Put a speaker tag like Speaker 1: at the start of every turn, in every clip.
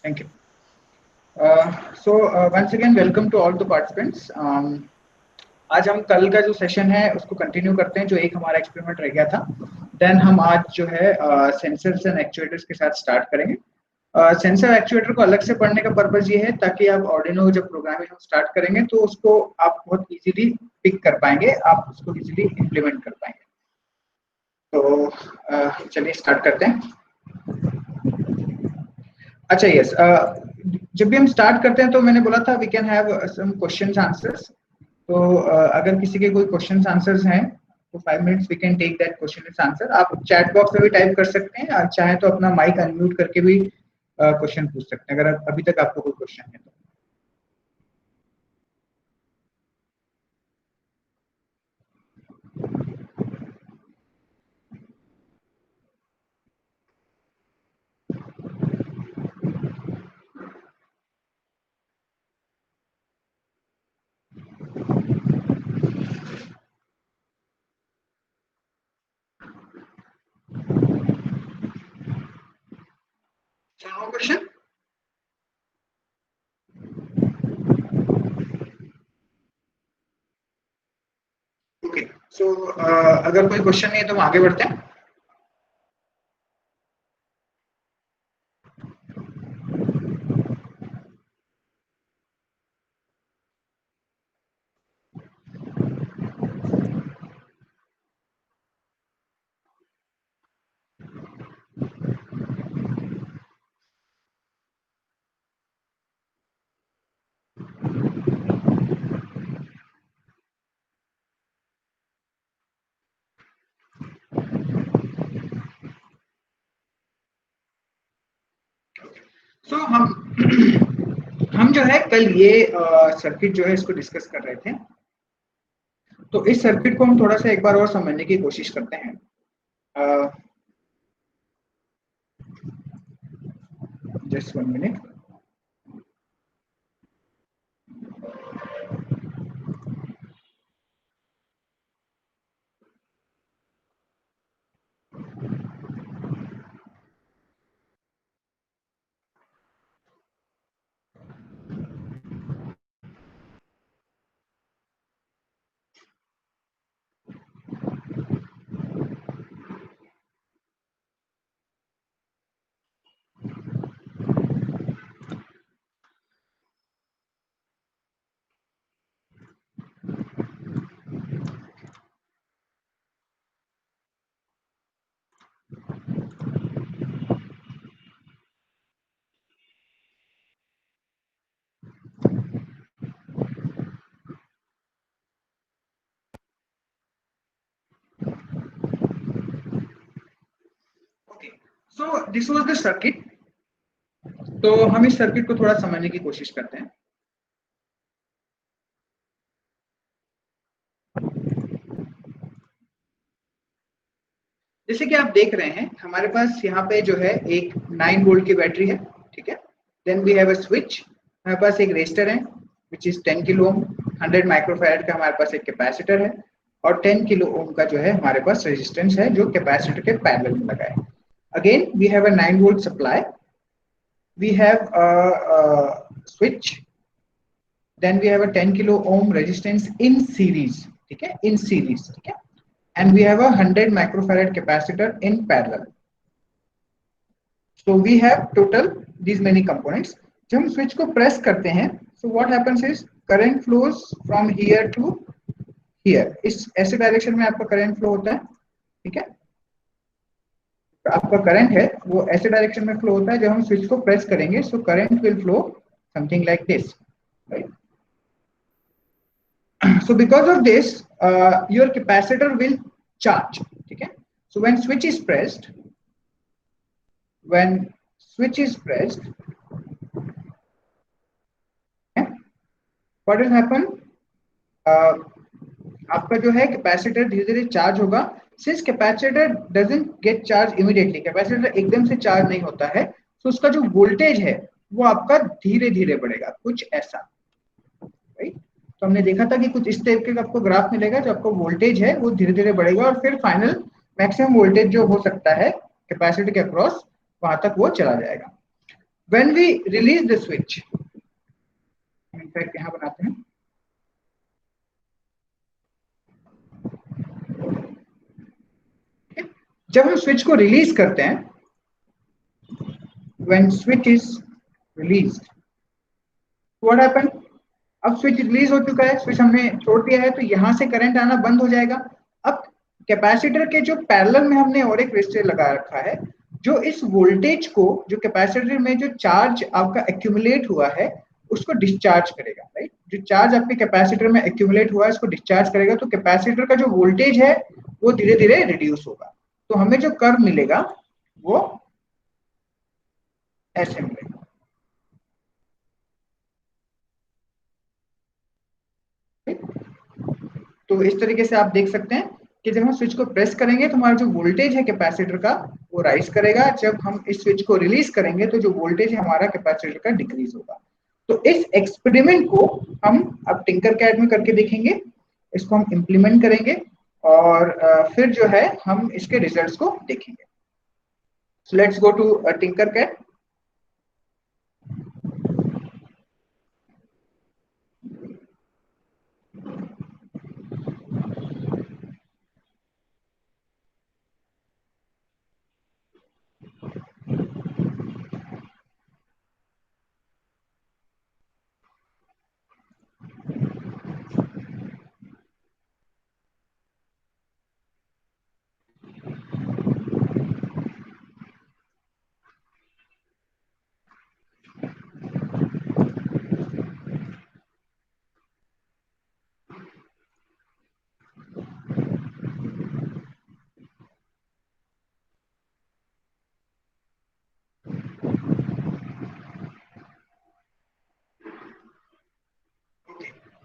Speaker 1: Thank you. Once again, welcome to all the participants. आज हम कल का जो सेशन है उसको कंटिन्यू करते हैं, जो एक हमारा एक्सपेरिमेंट रह गया था। देन हम आज जो है सेंसर्स एंड एक्चुएटर्स के साथ स्टार्ट करेंगे। सेंसर एक्चुएटर को अलग से पढ़ने का पर्पज ये है ताकि आप आर्डिनो जब प्रोग्रामिंग हम स्टार्ट करेंगे तो उसको आप बहुत इजीली पिक कर पाएंगे, आप उसको इजीली इम्प्लीमेंट कर पाएंगे। तो चलिए स्टार्ट करते हैं। अच्छा, यस, जब भी हम स्टार्ट करते हैं तो मैंने बोला था we can have some questions answers. तो अगर किसी के कोई क्वेश्चंस आंसर्स हैं तो 5 minutes we can take that question answer. आप चैट बॉक्स में भी टाइप कर सकते हैं, चाहे तो अपना माइक अनम्यूट करके भी क्वेश्चन पूछ सकते हैं अगर अभी तक आपको कोई क्वेश्चन है तो। No question? ओके, सो अगर कोई क्वेश्चन नहीं है तो हम आगे बढ़ते हैं। सो हम जो है कल ये सर्किट जो है इसको डिस्कस कर रहे थे, तो इस सर्किट को हम थोड़ा सा एक बार और समझने की कोशिश करते हैं। Just 1 minute. So this was the circuit. तो हम इस सर्किट को थोड़ा समझने की कोशिश करते हैं। जैसे कि आप देख रहे हैं हमारे पास यहाँ पे जो है एक 9 वोल्ट की बैटरी है, ठीक है। Then we have a switch, हमारे पास एक रेजिस्टर है which is 10 kilo ohm, 100 microfarad का हमारे पास एक कैपेसिटर है और 10 किलो ओम का जो है हमारे पास रेजिस्टेंस है जो कैपेसिटर के पैरेलल में लगा है। Again we have a 9 volt supply, we have a switch, then we have a 10 kilo ohm resistance in series, ठीक है, in series, ठीक है, and we have a 100 microfarad capacitor in parallel. So we have total these many components. जब हम switch को press करते हैं so what happens is current flows from here to here, इस ऐसे डायरेक्शन में आपका करंट फ्लो होता है, ठीक है। आपका करंट है वो ऐसे डायरेक्शन में फ्लो होता है। जब हम स्विच को प्रेस करेंगे so current will flow something like this, right. So because of this your capacitor will charge, ठीक है। So when switch is pressed, what will happen, आपका जो है कैपेसिटर धीरे धीरे चार्ज होगा। Since capacitor doesn't get charge immediately, capacitor एकदम से चार्ज नहीं होता है, तो उसका जो वोल्टेज है वो आपका धीरे धीरे बढ़ेगा, कुछ ऐसा, राइट। तो हमने देखा था कि कुछ इस तरीके का आपको ग्राफ मिलेगा, जो आपको वोल्टेज है वो धीरे धीरे बढ़ेगा और फिर फाइनल मैक्सिमम वोल्टेज जो हो सकता है कैपेसिटर के अक्रॉस वहां तक वो चला जाएगा। When we release the switch, in fact यहां बनाते हैं, जब हम स्विच को रिलीज करते हैं, when switch is released, what happen, अब स्विच रिलीज हो चुका है, स्विच हमने छोड़ दिया है, तो यहां से करंट आना बंद हो जाएगा। अब कैपेसिटर के जो पैरेलल में हमने और एक रेजिस्टर लगा रखा है, जो इस वोल्टेज को, जो कैपेसिटर में जो चार्ज आपका एक्यूमुलेट हुआ है उसको डिस्चार्ज करेगा, राइट। जो चार्ज आपके कैपेसिटर में एक्यूमुलेट हुआ है उसको डिस्चार्ज करेगा, तो कैपेसिटर का जो वोल्टेज है वो धीरे धीरे रिड्यूस होगा। तो हमें जो कर्व मिलेगा वो ऐसे मिलेगा। तो इस तरीके से आप देख सकते हैं कि जब हम स्विच को प्रेस करेंगे तो हमारा जो वोल्टेज है कैपेसिटर का वो राइज करेगा, जब हम इस स्विच को रिलीज करेंगे तो जो वोल्टेज है हमारा कैपेसिटर का डिक्रीज होगा। तो इस एक्सपेरिमेंट को हम अब टिंकरकैड में करके देखेंगे, इसको हम इम्प्लीमेंट करेंगे और फिर जो है हम इसके रिजल्ट्स को देखेंगे। So let's go to Tinkercad.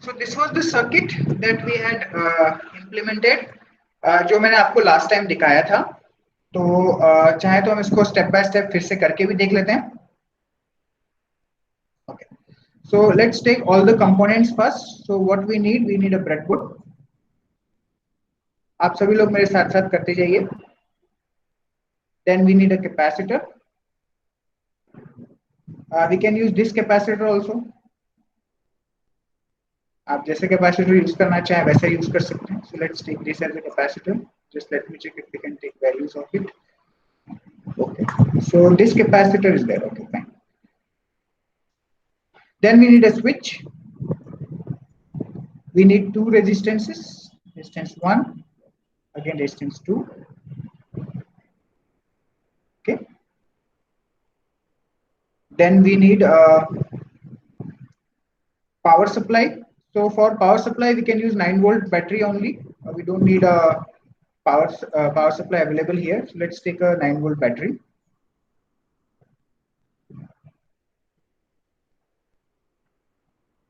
Speaker 1: So this was the circuit that we had implemented, जो मैंने आपको लास्ट टाइम दिखाया था। तो चाहे तो हम इसको स्टेप बाय स्टेप फिर से करके भी देख लेते हैं। Okay. So let's take all the components first. So what we need a breadboard. आप सभी लोग मेरे साथ साथ करते जाइए। Then we need a capacitor. We can use this capacitor also. आप जैसे कैपेसिटर यूज करना चाहें वैसे यूज कर सकते हैं। So let's take this as a capacitor. Just let me check if we can take values of it. Okay. So this capacitor is there. Okay, fine. Then we need a switch. We need two resistances. Resistance 1, again resistance 2. Okay. Then we need a power supply. So for power supply we can use 9-volt battery only. We don't need a power supply available here. So let's take a 9-volt battery.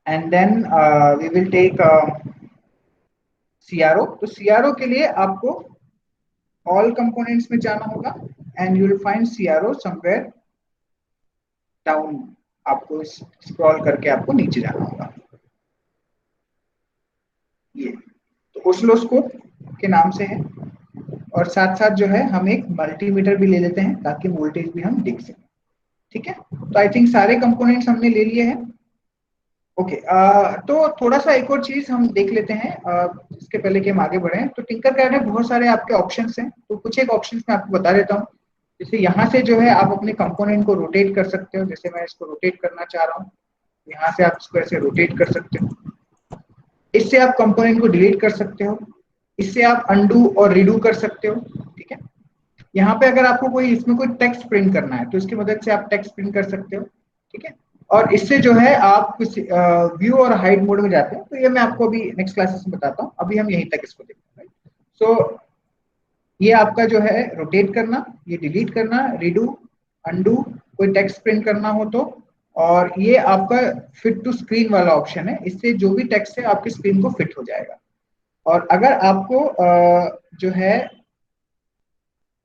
Speaker 1: And then we will take CRO. तो CRO के लिए आपको all components में जाना होगा and you will find CRO somewhere down. आपको scroll करके आपको नीचे जाना होगा। ये तो ओसिलोस्कोप के नाम से है, और साथ साथ जो है हम एक मल्टीमीटर भी ले लेते हैं ताकि वोल्टेज भी हम देख सकें। ठीक है, तो आई थिंक सारे कंपोनेंट्स हमने ले लिए हैं। ओके, तो थोड़ा सा एक और चीज हम देख लेते हैं इसके पहले कि हम आगे बढ़े। तो टिंकरकैड में बहुत सारे आपके ऑप्शंस हैं, तो कुछ एक ऑप्शंस मैं आपको बता देता हूँ। जैसे यहाँ से जो है आप अपने कंपोनेंट को रोटेट कर सकते हो। जैसे मैं इसको रोटेट करना चाह रहा हूँ, यहाँ से आप इसको ऐसे रोटेट कर सकते हो। इससे आप कंपोनेंट को डिलीट कर सकते हो, इससे आप अंडू और रीडू कर सकते हो। ठीक है, यहाँ पे अगर आपको कोई इसमें कोई टेक्स्ट प्रिंट करना है तो इसकी मदद से आप टेक्स्ट प्रिंट कर सकते हो। ठीक है, और इससे जो है आप कुछ व्यू और हाइड मोड में जाते हैं, तो ये मैं आपको अभी नेक्स्ट क्लासेस में बताता हूँ। अभी हम यहीं तक इसको देखते हैं। सो ये आपका जो है रोटेट करना, ये डिलीट करना, रीडू, अंडू, कोई टेक्स्ट प्रिंट करना हो तो, और ये आपका फिट टू स्क्रीन वाला ऑप्शन है। इससे जो भी टेक्स्ट है आपकी स्क्रीन को फिट हो जाएगा। और अगर आपको जो है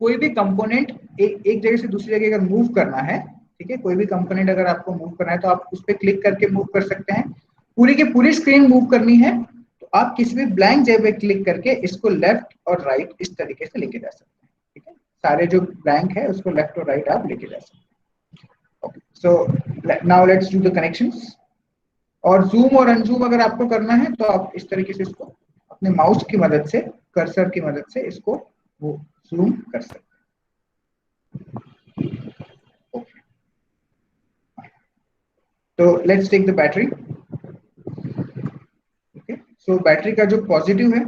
Speaker 1: कोई भी कंपोनेंट एक जगह से दूसरी जगह अगर मूव करना है, ठीक है, कोई भी कंपोनेंट अगर आपको मूव करना है तो आप उस पर क्लिक करके मूव कर सकते हैं। पूरी की पूरी स्क्रीन मूव करनी है तो आप किसी भी ब्लैंक जगह पे क्लिक करके इसको लेफ्ट और राइट इस तरीके से लेके जा सकते हैं। ठीक है, सारे जो ब्लैंक है उसको लेफ्ट और राइट आप लेके जा सकते हैं। So now let's do the connections. और जूम और अनजूम अगर आपको करना है तो आप इस तरीके से इसको अपने माउस की मदद से, कर्सर की मदद से इसको वो जूम कर सकते हैं। तो let's take the battery. Okay, so battery का जो पॉजिटिव है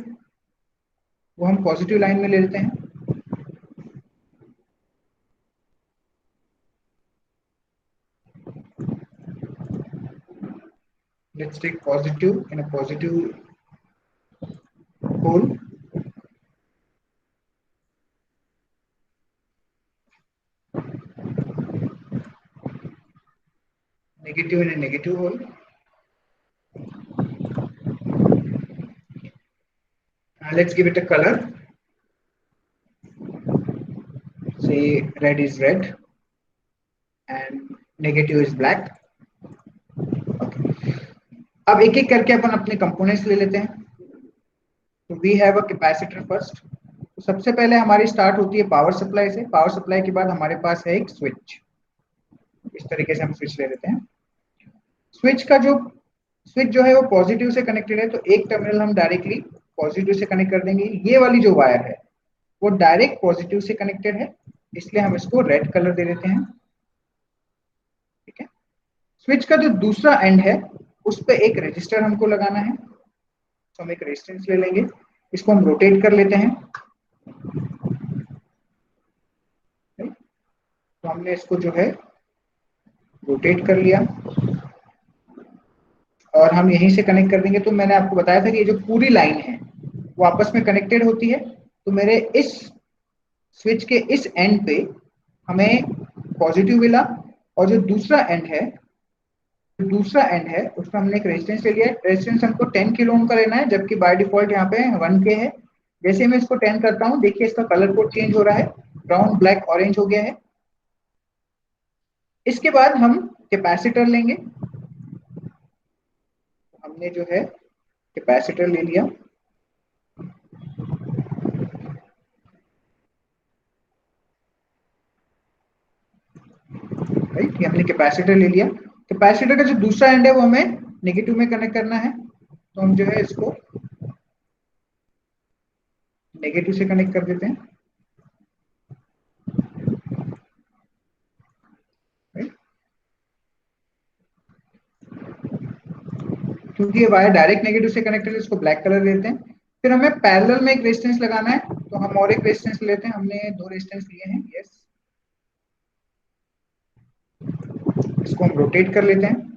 Speaker 1: वो हम पॉजिटिव लाइन में ले लेते हैं। Let's take positive in a positive hole. Negative in a negative hole. Let's give it a color. Say red is red and negative is black. Okay. अब एक एक करके अपन अपने कंपोनेंट्स ले लेते हैं। तो we have a capacitor first. तो सबसे पहले हमारी स्टार्ट होती है पावर सप्लाई से। पावर सप्लाई के बाद हमारे पास है एक स्विच। इस तरीके से हम स्विच ले लेते हैं। स्विच जो है वो पॉजिटिव से कनेक्टेड है, तो एक टर्मिनल हम डायरेक्टली पॉजिटिव से कनेक्ट कर देंगे। ये वाली जो वायर है वो डायरेक्ट पॉजिटिव से कनेक्टेड है, इसलिए हम इसको रेड कलर दे देते हैं। ठीक है। स्विच का जो दूसरा एंड है उस पर एक रेजिस्टर हमको लगाना है, तो हम एक रेजिस्टेंस ले लेंगे, इसको हम रोटेट कर लेते हैं। तो हमने इसको जो है रोटेट कर लिया और हम यहीं से कनेक्ट कर देंगे। तो मैंने आपको बताया था कि ये जो पूरी लाइन है वो आपस में कनेक्टेड होती है। तो मेरे इस स्विच के इस एंड पे हमें पॉजिटिव मिला और जो दूसरा एंड है उसमें हमने एक रेजिस्टेंस ले लिया है। रेजिस्टेंस हमको 10 किलो ओम का लेना है, जबकि बाय डिफॉल्ट यहाँ पे 1 के है। जैसे मैं इसको 10 करता हूँ, देखिए इसका कलर कोड चेंज हो रहा है, ब्राउन ब्लैक ऑरेंज हो गया है। इसके बाद हम कैपेसिटर लेंगे। हमने जो है कैपेसिटर ले लिया। राइट, ये हमने कैपेसिटर ले लिया। कैपेसिटर का जो दूसरा एंड है वो हमें नेगेटिव में कनेक्ट करना है, तो हम जो है इसको नेगेटिव से कनेक्ट कर देते हैं। क्योंकि ये वायर डायरेक्ट नेगेटिव से कनेक्टेड है, इसको ब्लैक कलर देते हैं। फिर हमें पैरेलल में एक रेजिस्टेंस लगाना है, तो हम और एक रेजिस्टेंस लेते हैं। हमने 2 रेजिस्टेंस लिए हैं। यस, इसको हम रोटेट कर लेते हैं।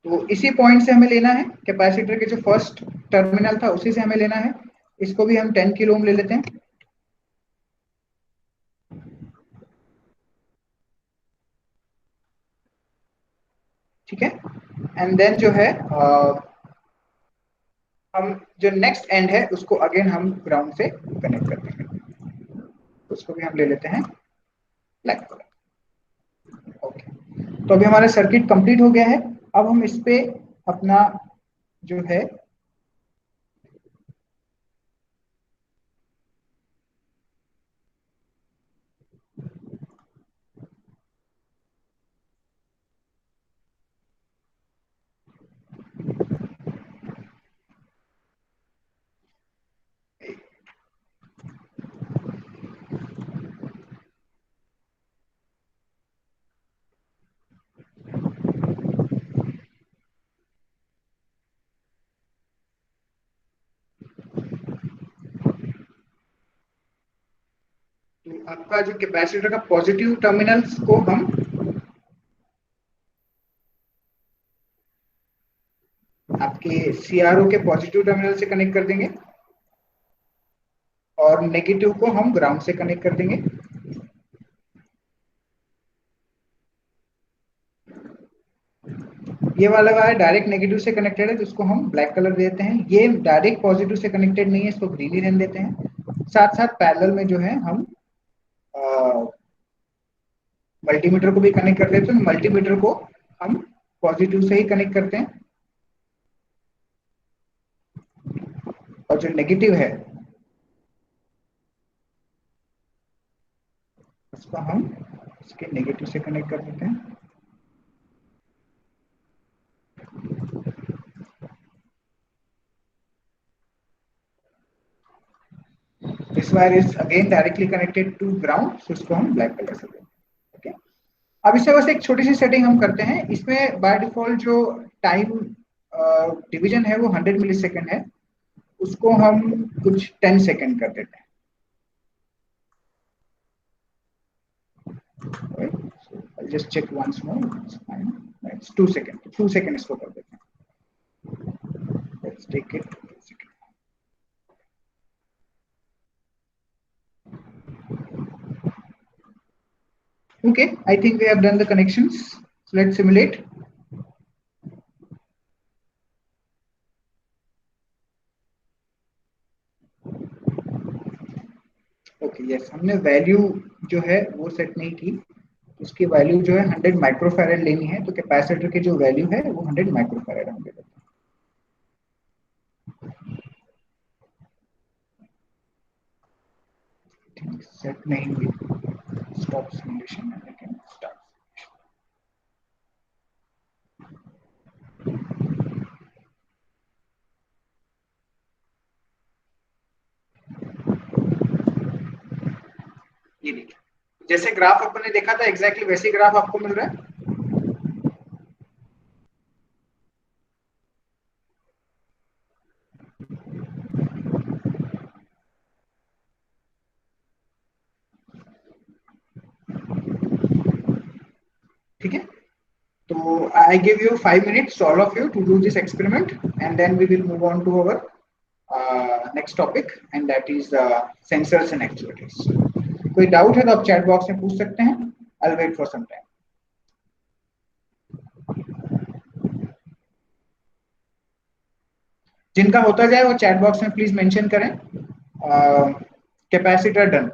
Speaker 1: तो इसी पॉइंट से हमें लेना है, कैपेसिटर के जो फर्स्ट टर्मिनल था उसी से हमें लेना है। इसको भी हम 10 किलो ओम ले लेते हैं। ठीक है। एंड देन जो है हम जो नेक्स्ट एंड है उसको अगेन हम ग्राउंड से कनेक्ट कर देंगे। उसको भी हम ले लेते हैं ब्लैक कलर। ओके, तो अभी हमारा सर्किट कंप्लीट हो गया है। अब हम इस पे अपना जो है आपका जो कैपेसिटर का पॉजिटिव टर्मिनल्स को हम आपके सीआरओ के पॉजिटिव टर्मिनल से कनेक्ट कर देंगे और नेगेटिव को हम ग्राउंड से कनेक्ट कर देंगे। ये वाला वायर डायरेक्ट नेगेटिव से कनेक्टेड है, जिसको हम ब्लैक कलर देते हैं। ये डायरेक्ट पॉजिटिव से कनेक्टेड नहीं है, इसको ग्रीन ही रहने देते हैं। साथ साथ पैरेलल में जो है हम मल्टीमीटर को भी कनेक्ट कर देते हैं। मल्टीमीटर को हम पॉजिटिव से ही कनेक्ट करते हैं और जो नेगेटिव है उसको हम इसके नेगेटिव से कनेक्ट कर देते हैं। This wire is again directly connected to ground, so इसको हम ब्लैक कलर से देते हैं। ओके, अब इसमें बस एक छोटी सी सेटिंग हम करते हैं। इसमें बाय डिफॉल्ट जो टाइम डिवीजन है वो 100 मिली सेकेंड है, उसको हम कुछ 10 सेकेंड कर देते हैं। Right? So I'll just check once more. It's fine. It's 2 seconds. 2 seconds इसको कर देते हैं। Let's take it 2 seconds. Okay, I think we have done the connections. So let's simulate. Okay, yes, हमने वैल्यू जो है वो सेट नहीं की, उसकी वैल्यू जो है 100 माइक्रोफैरेड लेनी है, तो कैपेसिटर की जो वैल्यू है वो 100 माइक्रोफैरेड हम ले लेते हैं। सेट नहीं हुई, stop simulation and I can start. ये देखिए, जैसे ग्राफ अपन ने देखा था एग्जैक्टली वैसे ग्राफ आपको मिल रहा है। ठीक है, तो I give you 5 minutes all of you to do this experiment and then we will move on to our next topic and that is sensors and actuators. कोई डाउट है तो आप चैट बॉक्स में पूछ सकते हैं। I'll wait for some time. जिनका होता जाए वो चैट बॉक्स में प्लीज मेंशन करें। Capacitor done.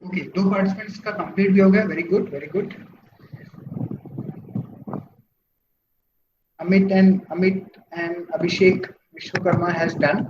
Speaker 1: ओके, 2 पार्टिसिपेंट्स का कंप्लीट भी हो गया। Very good, very good. Amit and Abhishek Vishwakarma has done.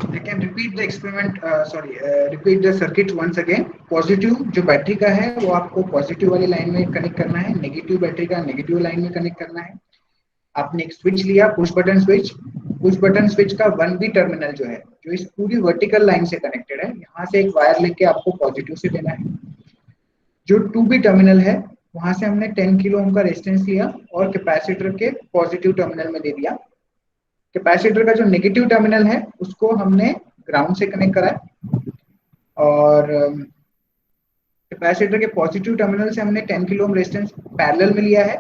Speaker 1: I can repeat the experiment, repeat the circuit once again. Positive जो बैटरी का है वो आपको पॉजिटिव वाली लाइन में कनेक्ट करना है, नेगेटिव बैटरी का नेगेटिव लाइन में कनेक्ट करना है। आपने एक स्विच लिया, पुश बटन स्विच का 1B टर्मिनल जो है, जो इस पूरी वर्टिकल लाइन से कनेक्टेड है, यहाँ से एक वायर लेके आपको पॉजिटिव से देना है। जो 2B टर्मिनल है वहां से हमने 10 किलो ओम का रेजिस्टेंस लिया और कैपेसिटर के पॉजिटिव टर्मिनल में दे दिया। कैपेसिटर का जो नेगेटिव टर्मिनल है उसको हमने ग्राउंड से कनेक्ट करा है और कैपेसिटर के पॉजिटिव टर्मिनल से हमने 10 किलो ओम रेजिस्टेंस पैरेलल में लिया है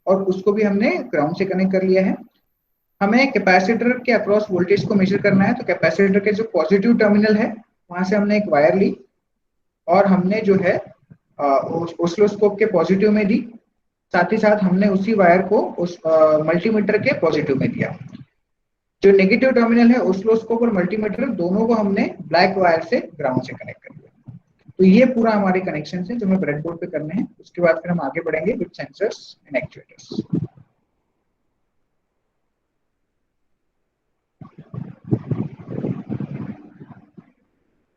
Speaker 1: और उसको भी हमने ग्राउंड से कनेक्ट कर लिया है। हमें कैपेसिटर के अक्रॉस वोल्टेज को मेजर करना है, तो कैपेसिटर के जो पॉजिटिव टर्मिनल है वहां से हमने एक वायर ली और हमने जो है ऑसिलोस्कोप के पॉजिटिव में दी, साथ ही साथ हमने उसी वायर को उस मल्टीमीटर के पॉजिटिव में दिया। जो नेगेटिव टर्मिनल है ऑसिलोस्कोप और मल्टीमीटर दोनों को हमने ब्लैक वायर से ग्राउंड से कनेक्ट कर दिया। तो ये पूरा हमारे कनेक्शन है जो हमें ब्रेडबोर्ड पे करने हैं। उसके बाद फिर हम आगे बढ़ेंगे with sensors and actuators.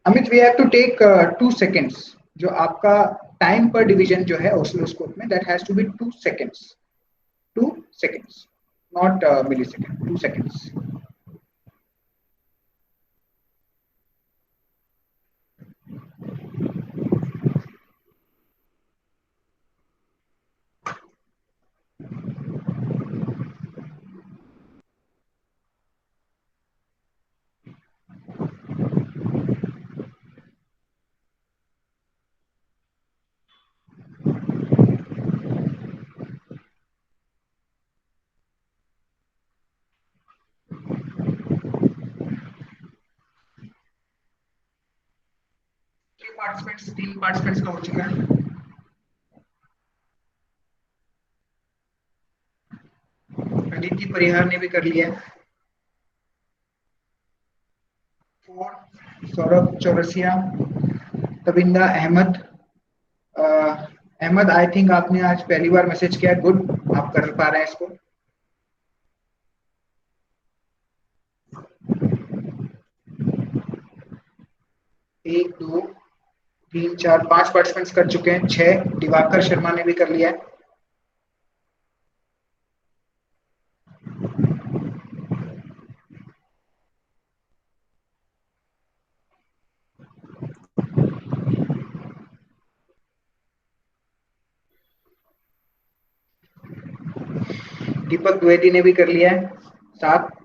Speaker 1: Amit, we have to take 2 seconds. जो आपका टाइम पर डिवीजन जो है ऑसिलोस्कोप में, that has to be 2 seconds. 2 seconds, not millisecond, 2 seconds. तीन पार्टिसिपेंट्स का हो चुका है। अदिति परिहार ने भी कर लिया है। 4 सौरभ चौरसिया, तबिंदा अहमद। अहमद, आई थिंक आपने आज पहली बार मैसेज किया, गुड, आप कर पा रहे हैं इसको। 1 2 3 4 5 पार्टिसिपेंट्स कर चुके हैं। 6 दिवाकर शर्मा ने भी कर लिया है। दीपक द्विवेदी ने भी कर लिया है। 7।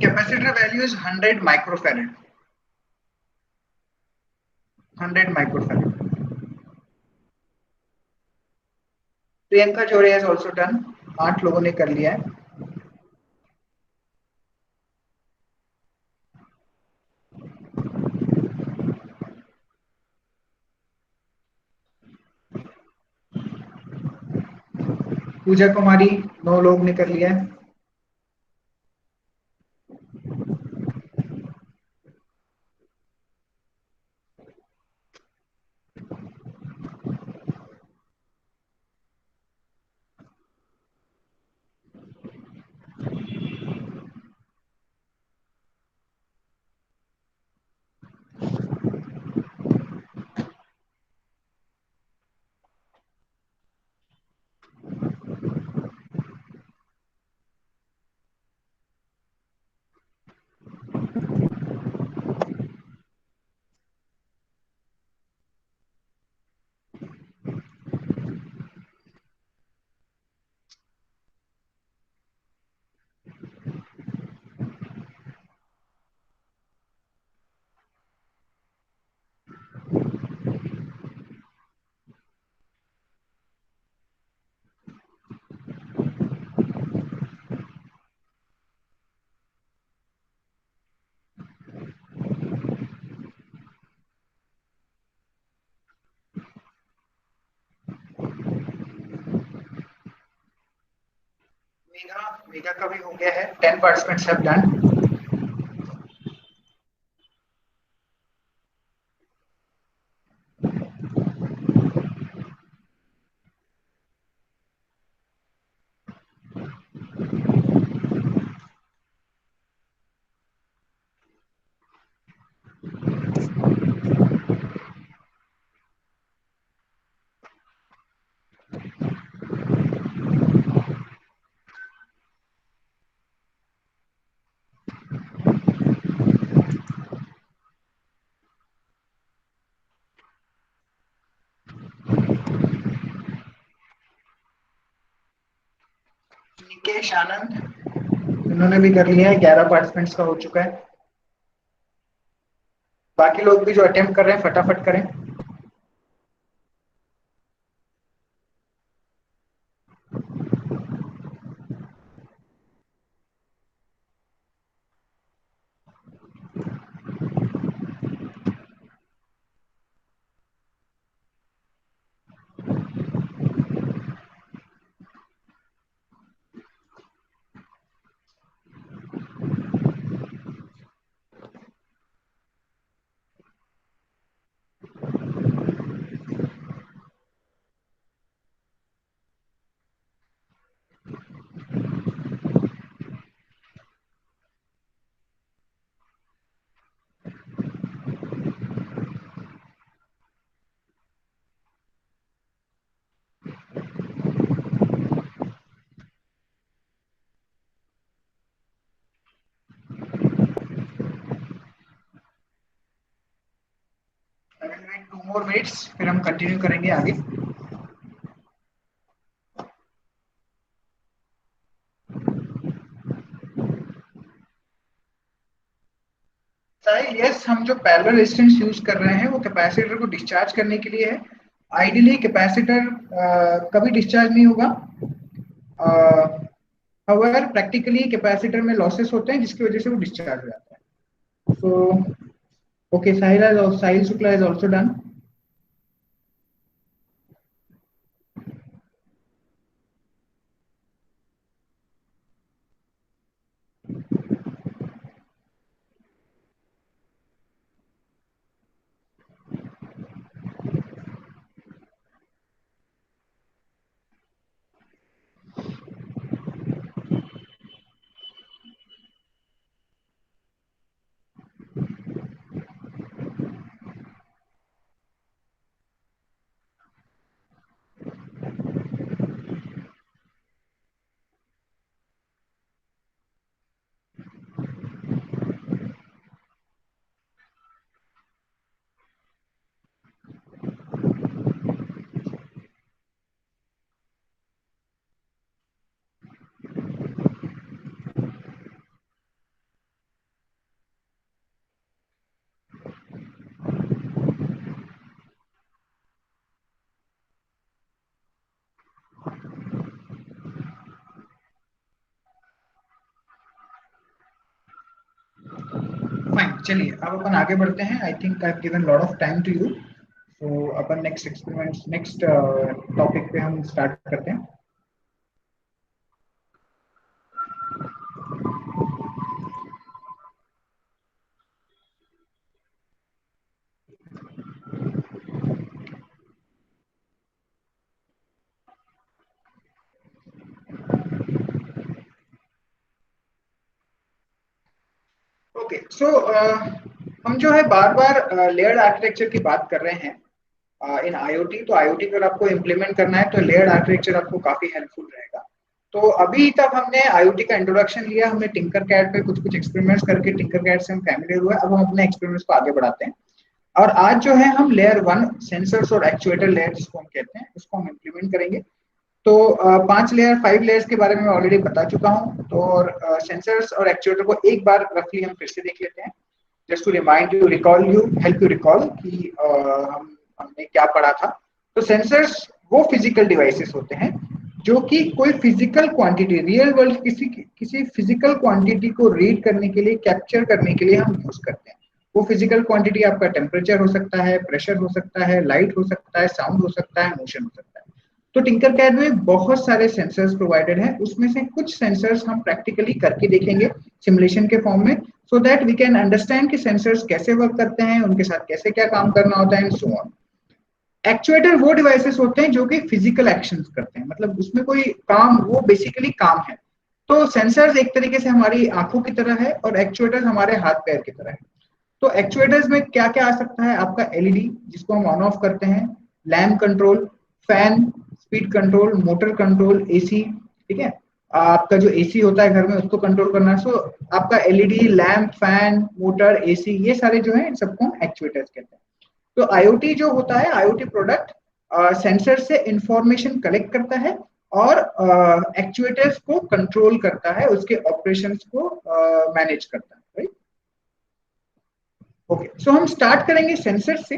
Speaker 1: Capacitor value is 100 microfarad. 100 microfarad. Priyanka Chaure has also done. 8 लोगों ने कर लिया है। पूजा कुमारी, 9 लोग ने कर लिया है। मेगा का भी हो गया है। 10 पार्टिसिपेंट्स हैव डन। निकेश, आनंद, इन्होंने भी कर लिया है। 11 पार्टिसिपेंट्स का हो चुका है। बाकी लोग भी जो अटेम्प्ट कर रहे हैं फटाफट करें। I will wait 2 more minutes, फिर हम कंटिन्यू करेंगे आगे। यस, हम जो पैरेलल रेजिस्टेंस यूज कर रहे हैं वो कैपेसिटर को डिस्चार्ज करने के लिए है। आइडियली कैपेसिटर कभी डिस्चार्ज नहीं होगा। हाउएवर प्रैक्टिकली कैपेसिटर में लॉसेस होते हैं जिसकी वजह से वो डिस्चार्ज हो जाता है। So okay, Sahil Shukla is also done. Fine, चलिए अब अपन आगे बढ़ते हैं। I think I have given lot of time to you. तो अपन नेक्स्ट एक्सपेरिमेंट, नेक्स्ट टॉपिक पे हम स्टार्ट करते हैं। ओके, सो हम जो है बार बार लेयर्ड आर्किटेक्चर की बात कर रहे हैं इन आईओटी। तो आईओटी अगर आपको इम्प्लीमेंट करना है तो लेयर्ड आर्किटेक्चर आपको काफी हेल्पफुल रहेगा। तो अभी तक हमने आईओटी का इंट्रोडक्शन लिया, हमने टिंकर कैड पे कुछ कुछ एक्सपेरिमेंट्स करके टिंकर कैड से हम फैमिलियर हुए। अब हम अपने एक्सपेरिमेंट्स को आगे बढ़ाते हैं और आज जो है हम लेयर 1 सेंसर्स और एक्चुएटर लेयर जिसको हम कहते हैं उसको हम इम्प्लीमेंट करेंगे। तो 5 लेयर्स के बारे में ऑलरेडी बता चुका हूँ। तो और सेंसर्स और एक्चुएटर को एक बार रफली हम फिर से देख लेते हैं, just to remind you, recall you, help you recall कि हमने क्या पढ़ा था। तो सेंसर्स वो फिजिकल डिवाइसेस होते हैं जो कि कोई फिजिकल क्वांटिटी, रियल वर्ल्ड किसी फिजिकल क्वांटिटी को रीड करने के लिए, कैप्चर करने के लिए हम यूज करते हैं। वो फिजिकल क्वांटिटी आपका टेम्परेचर हो सकता है, प्रेशर हो सकता है, लाइट हो सकता है, साउंड हो सकता है, मोशन हो सकता है। तो टिंकरकैड में बहुत सारे सेंसर्स प्रोवाइडेड हैं, उसमें से कुछ सेंसर्स हम प्रैक्टिकली करके देखेंगे सिमुलेशन के फॉर्म में, so that we can understand कि सेंसर्स कैसे वर्क करते हैं, उनके साथ कैसे क्या काम करना होता है एंड सो ऑन। एक्चुएटर वो डिवाइसेस होते हैं जो कि फिजिकल एक्शंस करते हैं, मतलब उसमें कोई काम, वो बेसिकली काम है। तो सेंसर्स एक तरीके से हमारी आंखों की तरह है और एक्चुएटर्स हमारे हाथ पैर की तरह है। तो एक्चुएटर्स में क्या क्या आ सकता है? आपका एलईडी जिसको हम ऑन ऑफ करते हैं, lamp control, fan, speed control, motor control, AC, ठीक है। आपका जो एसी होता है घर में उसको कंट्रोल करना। सो आपका LED, lamp, fan, motor, AC, ये सारे जो है इन सबको हम एक्चुएटर्स कहते हैं। तो आईओटी जो होता है, आईओटी प्रोडक्ट सेंसर से इंफॉर्मेशन कलेक्ट करता है और एक्चुएटर्स को कंट्रोल करता है, उसके ऑपरेशंस को मैनेज करता है, राइट। ओके, सो हम स्टार्ट करेंगे सेंसर से।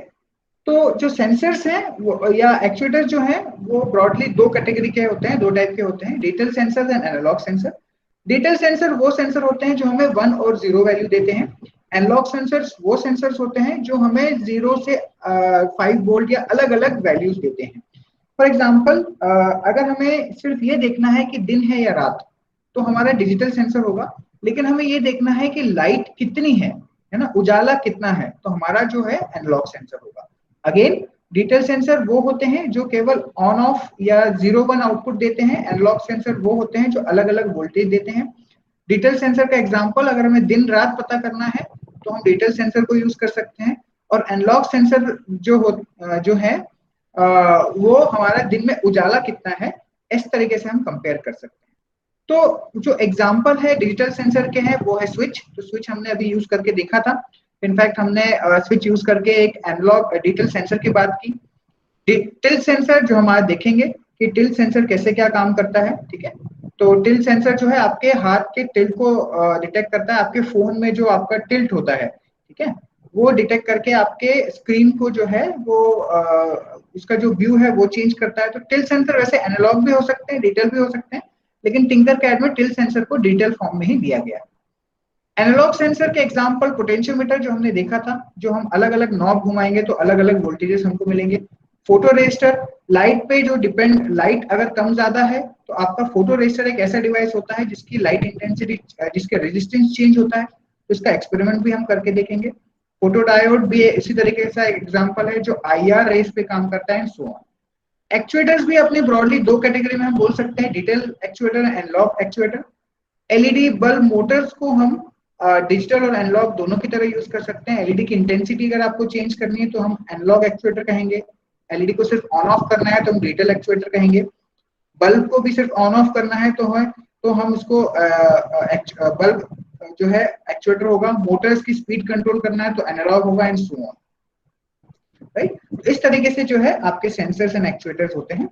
Speaker 1: तो जो सेंसर्स हैं वो या एक्चुएटर जो हैं वो ब्रॉडली दो कैटेगरी के होते हैं, दो टाइप के होते हैं, digital sensor and analog sensor. Digital sensor वो सेंसर होते हैं जो हमें 1 और 0 वैल्यू देते हैं। एनालॉग सेंसर्स वो सेंसर्स होते हैं जो हमें 0 से 5 वोल्ट या अलग अलग वैल्यूज देते हैं। फॉर एग्जाम्पल अगर हमें सिर्फ ये देखना है कि दिन है या रात, तो हमारा डिजिटल सेंसर होगा। लेकिन हमें ये देखना है कि लाइट कितनी है ना, उजाला कितना है, तो हमारा जो है एनालॉग सेंसर होगा। अगेन डिजिटल सेंसर वो होते हैं जो केवल ऑन ऑफ या 0-1 आउटपुट देते हैं। एनालॉग सेंसर वो होते हैं जो अलग अलग वोल्टेज देते हैं। डिजिटल सेंसर का एग्जांपल, अगर हमें दिन रात पता करना है तो हम डिजिटल सेंसर को यूज कर सकते हैं। और एनालॉग सेंसर जो है वो हमारा दिन में उजाला कितना है, इस तरीके से हम कंपेयर कर सकते हैं। तो जो एग्जांपल है डिजिटल सेंसर के हैं वो है स्विच। तो स्विच हमने अभी यूज करके देखा था। इनफैक्ट हमने स्विच यूज करके एक एनालॉग डिजिटल सेंसर की बात की। टिल्ट सेंसर जो हम आज देखेंगे कि टिल्ट सेंसर कैसे क्या काम करता है, ठीक है। तो टिल्ट सेंसर जो है आपके हाथ के टिल्ट को डिटेक्ट करता है। आपके फोन में जो आपका टिल्ट होता है, ठीक है, वो डिटेक्ट करके आपके स्क्रीन को जो है वो उसका जो व्यू है वो चेंज करता है। तो टिल्ट सेंसर वैसे एनालॉग भी हो सकते हैं, डिजिटल भी हो सकते हैं, लेकिन टिंकरकैड में टिल्ट सेंसर को डिजिटल फॉर्म में ही दिया गया है। एनालॉग सेंसर के एग्जांपल पोटेंशियोमीटर जो हमने देखा था, जो हम अलग अलग नॉब घुमाएंगे तो अलग अलग वोल्टेजेस हमको मिलेंगे। फोटो रेजिस्टर, लाइट पे जो डिपेंड, लाइट अगर कम ज्यादा है तो आपका फोटो रेजिस्टर एक ऐसा डिवाइस होता है जिसकी लाइट इंटेंसिटी, जिसके रेजिस्टेंस चेंज होता है। तो इसका एक्सपेरिमेंट भी हम करके देखेंगे। फोटो डायोड भी इसी तरीके से एग्जांपल है जो आईआर रेस पे काम करता है, सो ऑन। एक्चुएटर्स भी अपनी ब्रॉडली दो कैटेगरी में हम बोल सकते हैं, digital actuator and analog actuator. LED bulb motors को हम डिजिटल और एनालॉग दोनों की तरह यूज कर सकते हैं। एलईडी की इंटेंसिटी अगर आपको चेंज करनी है तो हम एनालॉग एक्चुएटर कहेंगे। एलईडी को सिर्फ ऑन ऑफ करना है तो हम डिजिटल एक्चुएटर कहेंगे। बल्ब को भी सिर्फ ऑन ऑफ करना है तो हम उसको बल्ब जो है एक्चुएटर होगा। मोटर्स की स्पीड कंट्रोल करना है तो एनालॉग होगा, एंड सो ऑन, राइट। इस तरीके से जो है आपके सेंसर्स एंड एक्चुएटर्स होते हैं।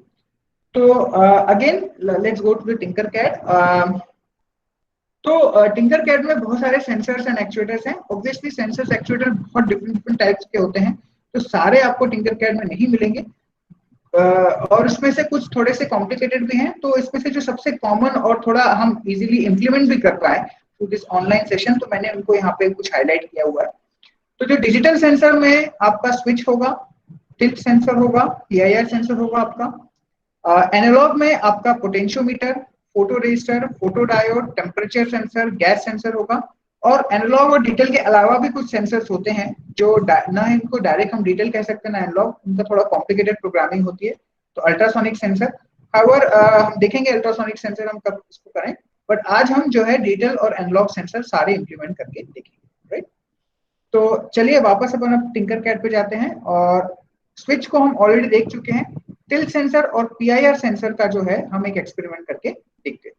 Speaker 1: तो again let's go to the Tinkercad. तो टिंकरकैड में बहुत सारे सेंसर्स एंड एक्चुएटर्स हैं। ऑब्वियसली सेंसर्स एक्चुएटर बहुत डिफरेंट टाइप्स के होते हैं, तो सारे आपको टिंकरकैड में नहीं मिलेंगे। और इसमें से कुछ थोड़े से कॉम्प्लिकेटेड भी हैं। तो इसमें से जो सबसे कॉमन और थोड़ा हम इजीली इंप्लीमेंट भी कर पाए थ्रू दिस ऑनलाइन सेशन, तो मैंने उनको यहाँ पे कुछ हाईलाइट किया हुआ है। तो जो डिजिटल सेंसर में आपका स्विच होगा, टिल्ट सेंसर होगा, पीआईआर सेंसर होगा आपका। एनालॉग में आपका potentiometer, photo register, photo diode, temperature sensor, gas sensor होगा। और एनालॉग और डिजिटल के अलावा भी कुछ सेंसर्स होते हैं जो ना इनको डायरेक्ट हम डिजिटल कह सकते हैं ना एनालॉग, इनका थोड़ा कॉम्प्लिकेटेड प्रोग्रामिंग होती है। तो अल्ट्रासोनिक सेंसर, हाउएवर हम देखेंगे अल्ट्रासोनिक सेंसर हम कब इसको करें, बट आज हम जो है डिजिटल और एनालॉग सेंसर सारे इंप्लीमेंट करके देखेंगे, राइट। तो चलिए वापस अपन टिंकरकैड पे जाते हैं। और स्विच को हम ऑलरेडी देख चुके हैं। टिल्ट सेंसर और पीआईआर सेंसर का जो है हम एक एक्सपेरिमेंट करके देखते हैं।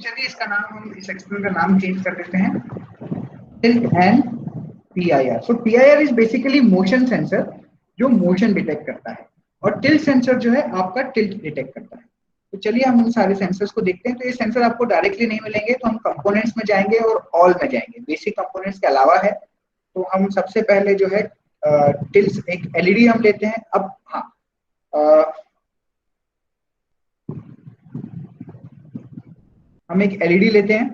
Speaker 1: चलिए इसका नाम, हम इस एक्सपेरिमेंट का नाम चेंज कर देते हैं, tilt and PIR. So PIR is basically motion sensor जो मोशन डिटेक्ट करता है, और टिल्ट सेंसर जो है आपका टिल्ट डिटेक्ट करता है। तो चलिए हम उन सारे सेंसर्स को देखते हैं। तो ये सेंसर आपको डायरेक्टली नहीं मिलेंगे, तो हम कंपोनेंट्स में जाएंगे और ऑल में जाएंगे। बेसिक कंपोनेंट्स के अलावा है, तो हम सबसे पहले जो है टिल्ट, एक एलईडी हम लेते हैं। अब हाँ, हम एक एलईडी लेते हैं,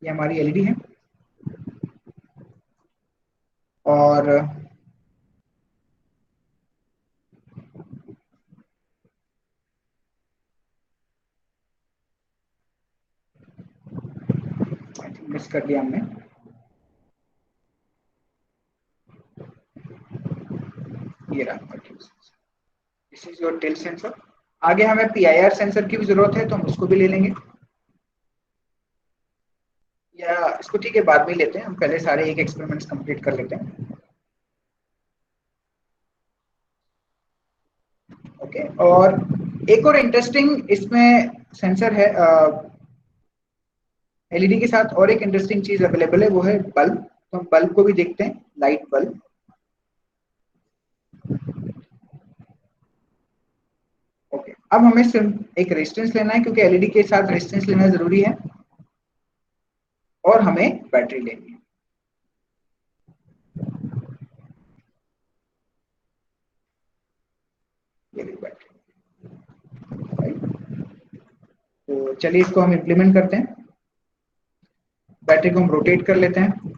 Speaker 1: ये हमारी एलईडी है, और मिस कर दिया हमने, ये रहा this is your tilt sensor. आगे हमें पीआईआर सेंसर की भी जरूरत है, तो हम उसको भी ले लेंगे, या इसको ठीक है बाद में लेते हैं, हम पहले सारे एक एक्सपेरिमेंट्स कंप्लीट कर लेते हैं। ओके, और एक और इंटरेस्टिंग इसमें सेंसर है, एलईडी के साथ और एक इंटरेस्टिंग चीज अवेलेबल है, वो है बल्ब। तो हम बल्ब को भी देखते हैं, लाइट बल्ब। ओके, अब हमें सिर्फ एक रेजिस्टेंस लेना है, क्योंकि एलईडी के साथ रेजिस्टेंस लेना जरूरी है, और हमें बैटरी लेनी है। ये बैटरी, तो चलिए इसको हम इम्प्लीमेंट करते हैं। बैटरी को हम रोटेट कर लेते हैं।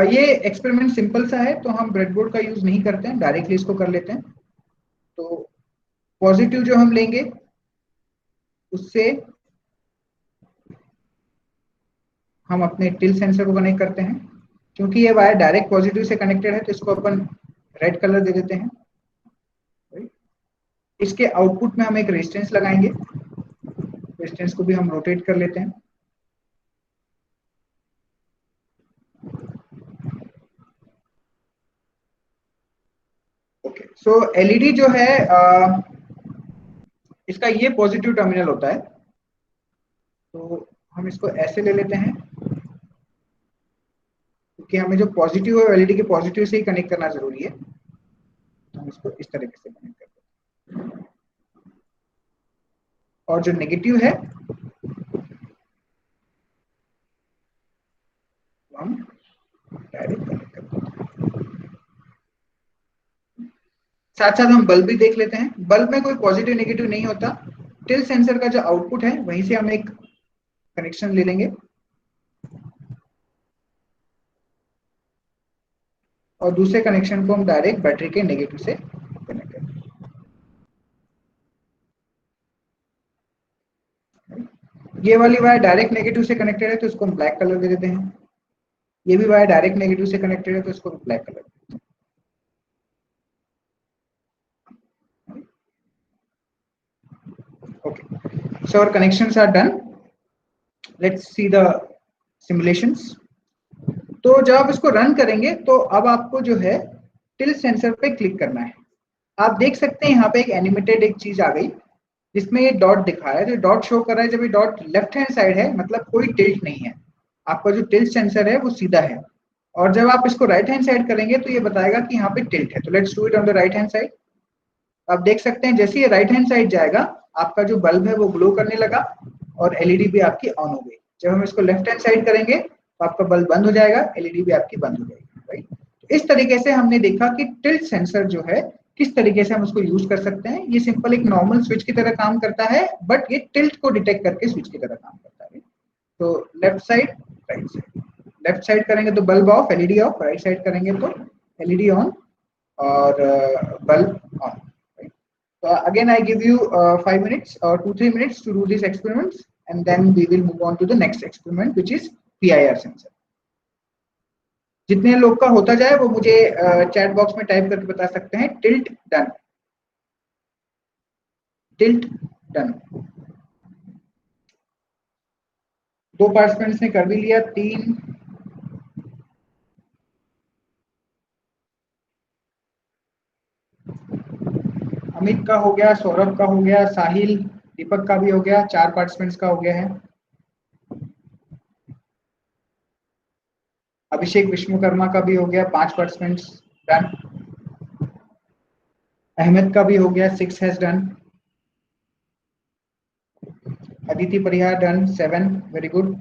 Speaker 1: ये एक्सपेरिमेंट सिंपल सा है, तो हम ब्रेडबोर्ड का यूज नहीं करते हैं, डायरेक्टली इसको कर लेते हैं। तो पॉजिटिव जो हम लेंगे उससे हम अपने टिल सेंसर को कनेक्ट करते हैं। क्योंकि ये वायर डायरेक्ट पॉजिटिव से कनेक्टेड है, तो इसको अपन रेड कलर दे देते हैं। इसके आउटपुट में हम एक रेजिस्टेंस लगाएंगे, रेजिस्टेंस को भी हम रोटेट कर लेते हैं। ओके, सो एलईडी जो है इसका ये पॉजिटिव टर्मिनल होता है, तो हम इसको ऐसे ले लेते हैं, क्योंकि हमें जो पॉजिटिव है एलईडी के पॉजिटिव से ही कनेक्ट करना जरूरी है, तो हम इसको इस तरीके से कनेक्ट करते हैं। और जो नेगेटिव है वो हम डायरेक्ट कनेक्ट करते हैं। साथ साथ हम बल्ब भी देख लेते हैं। बल्ब में कोई पॉजिटिव नेगेटिव नहीं होता, टिल सेंसर का जो आउटपुट है वहीं से हम एक कनेक्शन ले लेंगे, और दूसरे कनेक्शन को हम डायरेक्ट बैटरी के नेगेटिव से कनेक्ट करेंगे। ये वाली वायर डायरेक्ट नेगेटिव से कनेक्टेड है, तो इसको हम ब्लैक कलर दे देते हैं। ये भी वायर डायरेक्ट नेगेटिव से कनेक्टेड है, तो इसको ब्लैक कलर देते हैं। Okay, so our connections are done. Let's see the simulations. तो जब आप इसको रन करेंगे, तो अब आपको जो है टिल सेंसर पे क्लिक करना है। आप देख सकते हैं यहाँ पे एक एनिमेटेड एक चीज आ गई, जिसमें ये डॉट दिखा है, जो डॉट शो कर रहा है, जब ये डॉट लेफ्ट हैंड साइड है मतलब कोई टिल्ट नहीं है, आपका जो टिल्ट सेंसर है वो सीधा है। और जब आप इसको राइट हैंड साइड करेंगे तो ये बताएगा कि यहाँ पे टिल्ट है। तो let's do it on the right hand side. आप देख सकते हैं जैसे ये राइट हैंड साइड जाएगा, आपका जो बल्ब है वो ग्लो करने लगा, और एलईडी भी आपकी ऑन हो गई। जब हम इसको लेफ्ट हैंड साइड करेंगे तो आपका बल्ब बंद हो जाएगा, एलईडी भी आपकी बंद हो जाएगी, राइट। तो इस तरीके से हमने देखा कि टिल्ट सेंसर जो है किस तरीके से हम उसको यूज कर सकते हैं। ये सिंपल एक नॉर्मल स्विच की तरह काम करता है, बट ये टिल्ट को डिटेक्ट करके स्विच की तरह काम करता है। तो left side, right side, left side करेंगे तो bulb of, LED of, right side करेंगे तो एलईडी ऑन और bulb on. So again, I give you 5 minutes or 2-3 minutes to do these experiments, and then we will move on to the next experiment, which is PIR sensor. जितने लोग का होता जाए वो मुझे चैट बॉक्स में type करके बता सकते हैं। Tilt done, tilt done. 2 participants ने कर भी लिया, 3, अमित का हो गया, सौरभ का हो गया, साहिल, दीपक का भी हो गया, 4 पार्टिसिपेंट्स का हो गया है। अभिषेक विश्वकर्मा का भी हो गया, 5 पार्टिसिपेंट्स डन। अहमद का भी हो गया, 6 has done. Aditi Parihar done, 7, very good.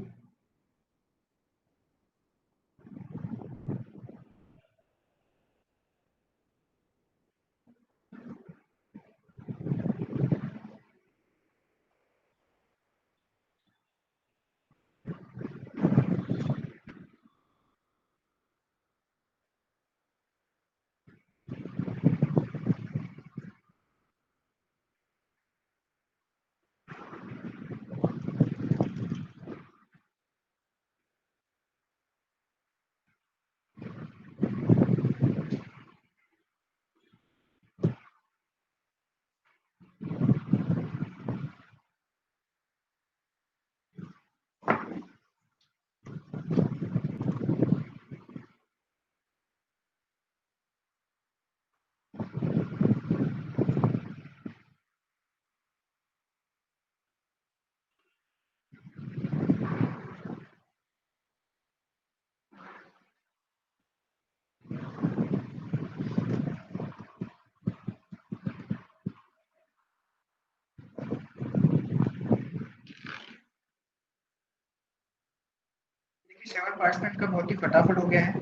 Speaker 1: 7% का बहुत ही फटाफट हो गया है,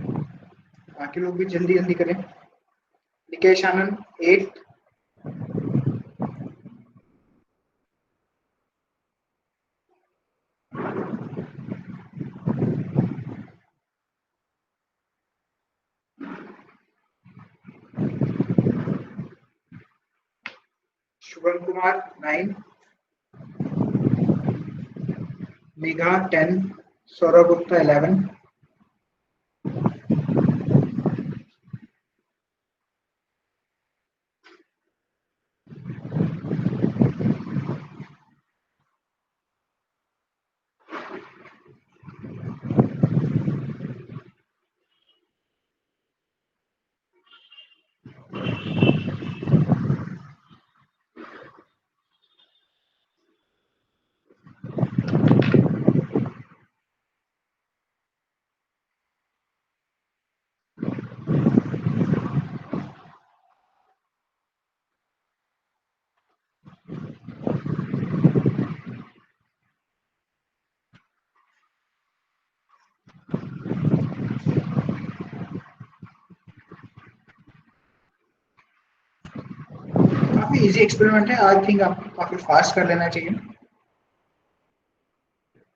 Speaker 1: बाकी लोग भी जल्दी जल्दी करें। निकेश आनंद 8, शुभम कुमार 9, मेघा 10, सौरभ गुप्ता 11, काफी इजी एक्सपेरिमेंट है, आई थिंक आपको काफी फास्ट कर लेना चाहिए।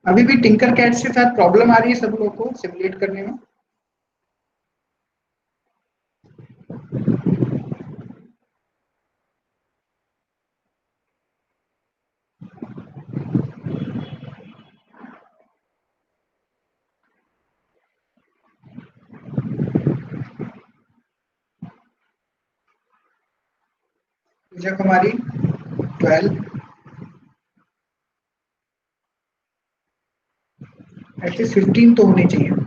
Speaker 1: अभी भी टिंकर कैट के साथ प्रॉब्लम आ रही है सब लोगों को सिमुलेट करने में। पूजा कुमारी 12, एटलीस्ट 15 तो होने चाहिए।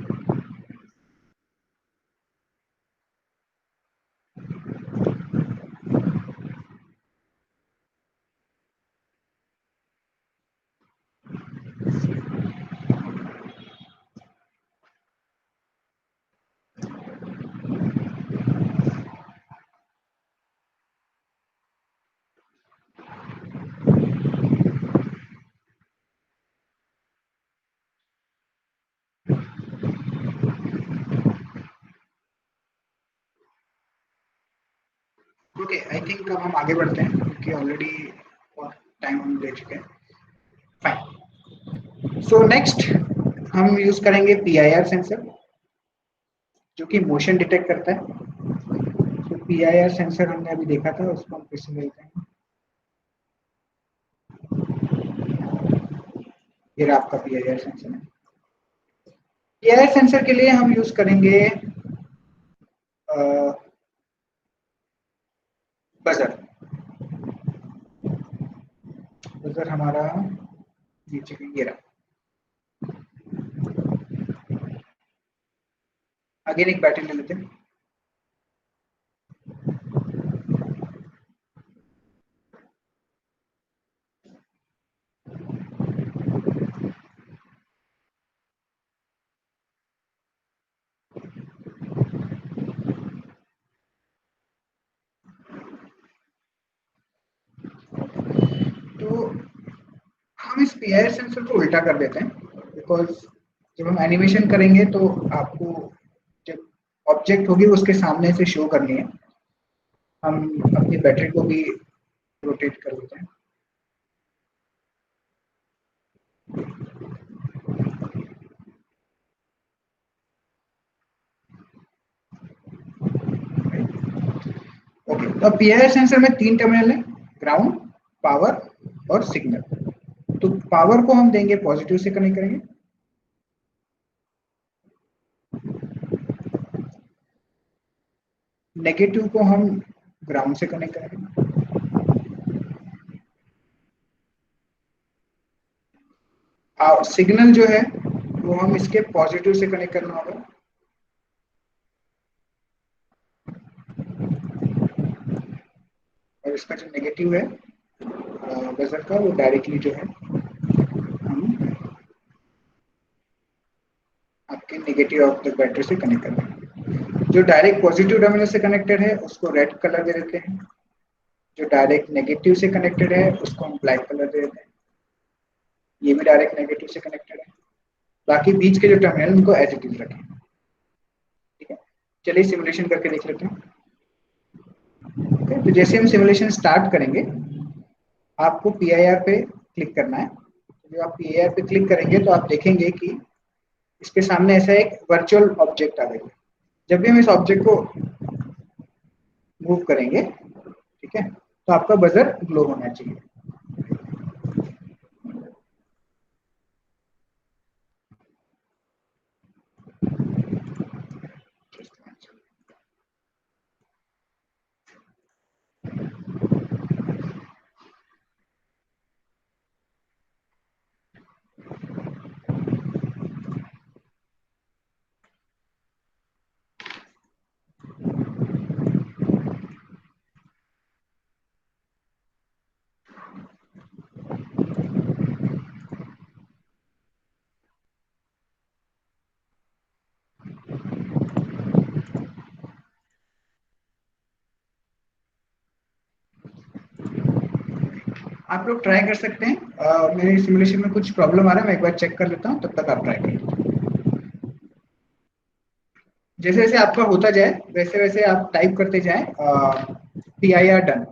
Speaker 1: ओके, आई थिंक अब हम आगे बढ़ते हैं क्योंकि ऑलरेडी बहुत टाइम हम दे चुके हैं। फाइन, सो नेक्स्ट हम यूज करेंगे PIR सेंसर जो कि मोशन डिटेक्ट करता है। तो PIR सेंसर हमने अभी देखा था, उसको हम फिर से देखते हैं। ये रहा आपका PIR सेंसर है। PIR सेंसर के लिए हम यूज करेंगे बजर। बजर हमारा नीचे ये रहा। अगेन एक बैटरी ले लेते हैं। तो हम इस PIR सेंसर को उल्टा कर देते हैं, बिकॉज जब हम एनिमेशन करेंगे तो आपको जब ऑब्जेक्ट होगी उसके सामने से शो करनी है। हम अपनी बैटरी को भी रोटेट कर देते हैं। ओके, तो अब PIR सेंसर में 3 टर्मिनल है, ग्राउंड, पावर और सिग्नल। तो पावर को हम देंगे पॉजिटिव से कनेक्ट करेंगे, नेगेटिव को हम ग्राउंड से कनेक्ट करेंगे, और सिग्नल जो है वो हम इसके पॉजिटिव से कनेक्ट करना होगा। और इसका जो नेगेटिव है बजर का, वो डायरेक्टली जो है हम आपके नेगेटिव ऑफ द बैटरी से कनेक्ट कर देंगे। जो डायरेक्ट पॉजिटिव टर्मिनल से कनेक्टेड है उसको रेड कलर दे देते हैं, जो डायरेक्ट नेगेटिव से कनेक्टेड है उसको हम ब्लैक कलर दे देते हैं। ये भी डायरेक्ट नेगेटिव से कनेक्टेड है। बाकी बीच के जो टर्मिनल उनको एज इट इज रखें। ठीक है, चलिए सिमुलेशन करके देख लेते हैं। ओके, तो जैसे हम सिमुलेशन स्टार्ट करेंगे आपको PIR पे क्लिक करना है। जब आप PIR पे क्लिक करेंगे तो आप देखेंगे कि इसके सामने ऐसा एक वर्चुअल ऑब्जेक्ट आ जाएगा। जब भी हम इस ऑब्जेक्ट को मूव करेंगे, ठीक है, तो आपका बजर ग्लो होना चाहिए। आप लोग ट्राई कर सकते हैं। मेरे सिमुलेशन में कुछ प्रॉब्लम आ रहा है, मैं एक बार चेक कर लेता हूँ, तब तक आप ट्राई करें। जैसे जैसे आपका होता जाए वैसे वैसे आप टाइप करते जाएं PIR डन।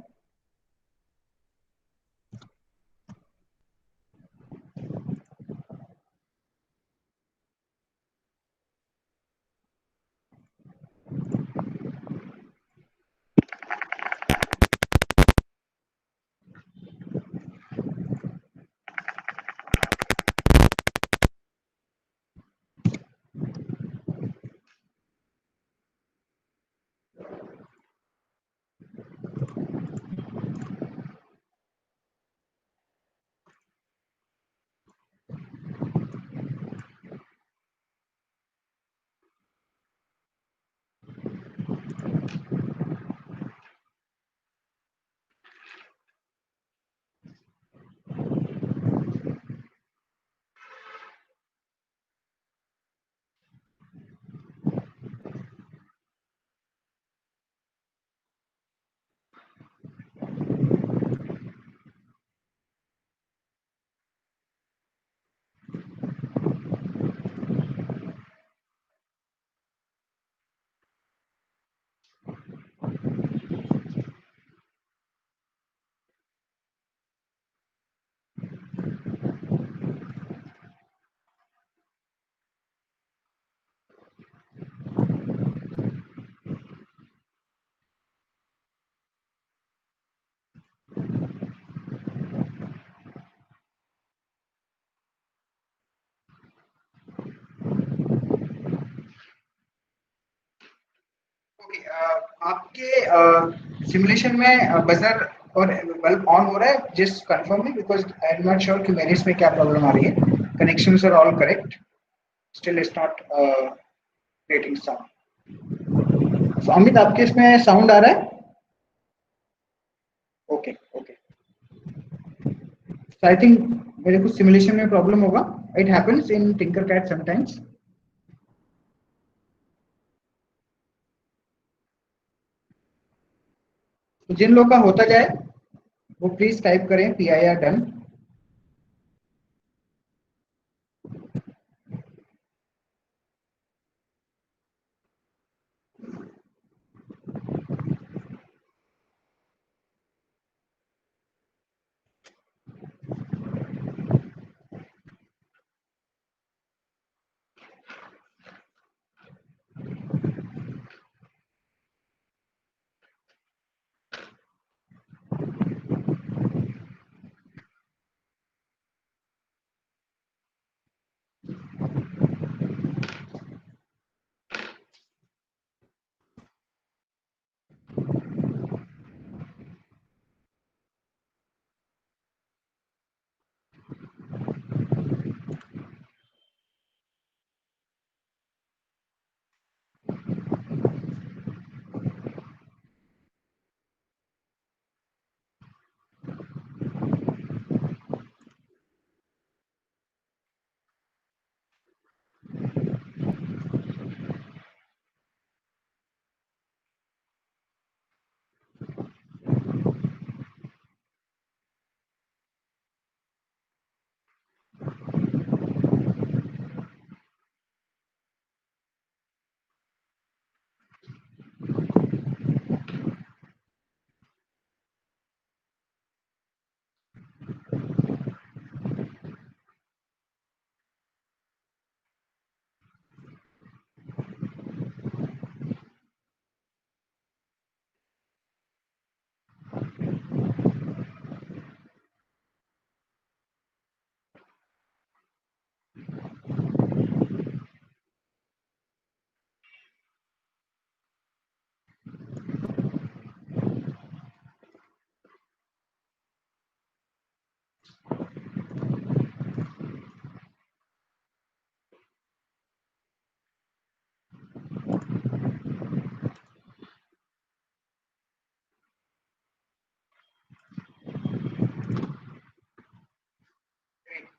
Speaker 1: ओके, आपके सिमुलेशन में बजर और बल्ब ऑन हो रहा है, just confirm me because I am not sure कि मेरे इसमें क्या प्रॉब्लम आ रही है। Connections are all correct, still it's not creating sound. So Amit, आपके इसमें साउंड आ रहा है? Okay okay, so I think मेरे कुछ सिमुलेशन में प्रॉब्लम होगा। It happens in Tinkercad sometimes. तो जिन लोग का होता जाए वो प्लीज टाइप करें PIR डन।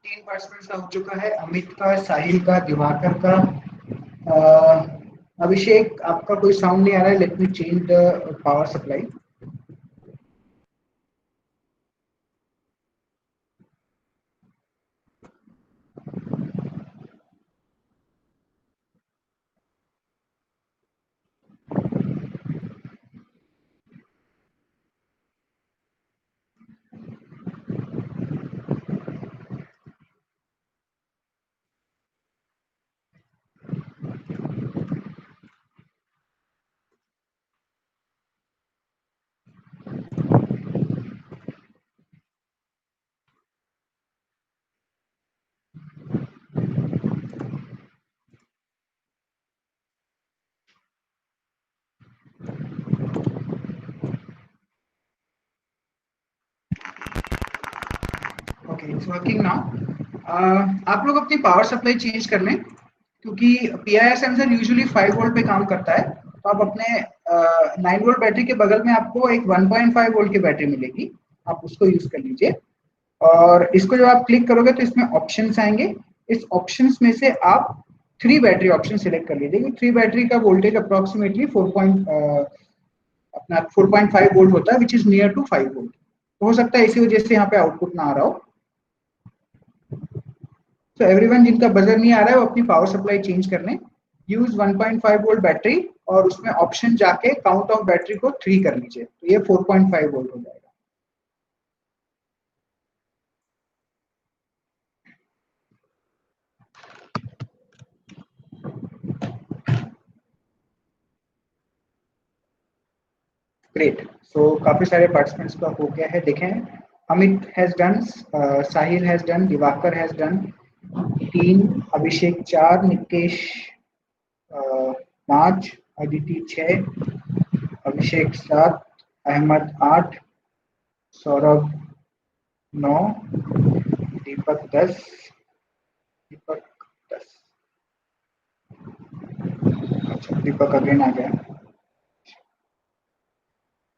Speaker 1: 3 पार्टिसिपेंट्स का हो चुका है, अमित का, साहिल का, दिवाकर का। अभिषेक आपका कोई साउंड नहीं आ रहा है, let me change the power supply. Okay, it's working now. आप लोग अपनी पावर सप्लाई चेंज कर लें, क्योंकि पीआईआर सेंसर यूजुअली 5 वोल्ट पे काम करता है। तो आप अपने 9 वोल्ट बैटरी के बगल में आपको एक 1.5 वोल्ट की बैटरी मिलेगी, आप उसको यूज कर लीजिए। और इसको जब आप क्लिक करोगे तो इसमें ऑप्शंस आएंगे, इस ऑप्शंस में से आप 3 बैटरी ऑप्शन सिलेक्ट कर लीजिए। 3 बैटरी का वोल्टेज अप्रोक्सीमेटली 4.5 वोल्ट होता है, which is near to 5 volt. तो हो सकता है इसी वजह से यहाँ पे आउटपुट ना आ रहा हो। तो एवरीवन जिनका बजर नहीं आ रहा है वो अपनी पावर सप्लाई चेंज कर लें, यूज 1.5 वोल्ट बैटरी, और उसमें ऑप्शन जाके काउंट ऑफ बैटरी को 3 कर लीजिए, तो ये 4.5 वोल्ट हो जाएगा। ग्रेट, सो काफी सारे पार्टिसिपेंट्स का हो गया है, देखें। Amit has done, Sahil has done, Diwakar has done 3, अभिषेक 4, निकेश 5, अदिति 6, अभिषेक 7, अहमद 8, सौरभ 9, दीपक 10, दीपक 10। अच्छा, दीपक अगेन आ गया।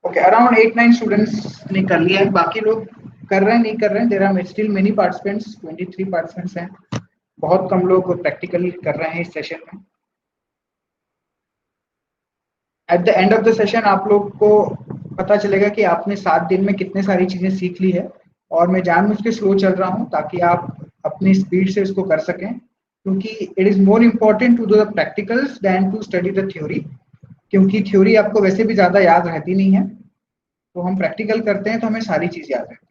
Speaker 1: ओके, अराउंड 8-9 स्टूडेंट्स ने कर लिया है, बाकी लोग कर रहे हैं नहीं कर रहे हैं। There are still many participants, 23 participants हैं, बहुत कम लोग प्रैक्टिकल कर रहे हैं इस सेशन में। At the end of the session आप लोग को पता चलेगा कि आपने 7 दिन में कितने सारी चीजें सीख ली है। और मैं जानबूझ के स्लो चल रहा हूँ ताकि आप अपनी स्पीड से इसको कर सकें, क्योंकि it is more important to do the practicals than to study the theory, क्योंकि थ्योरी आपको वैसे भी ज्यादा याद रहती नहीं है। तो हम प्रैक्टिकल करते हैं तो हमें सारी चीज याद रहती है।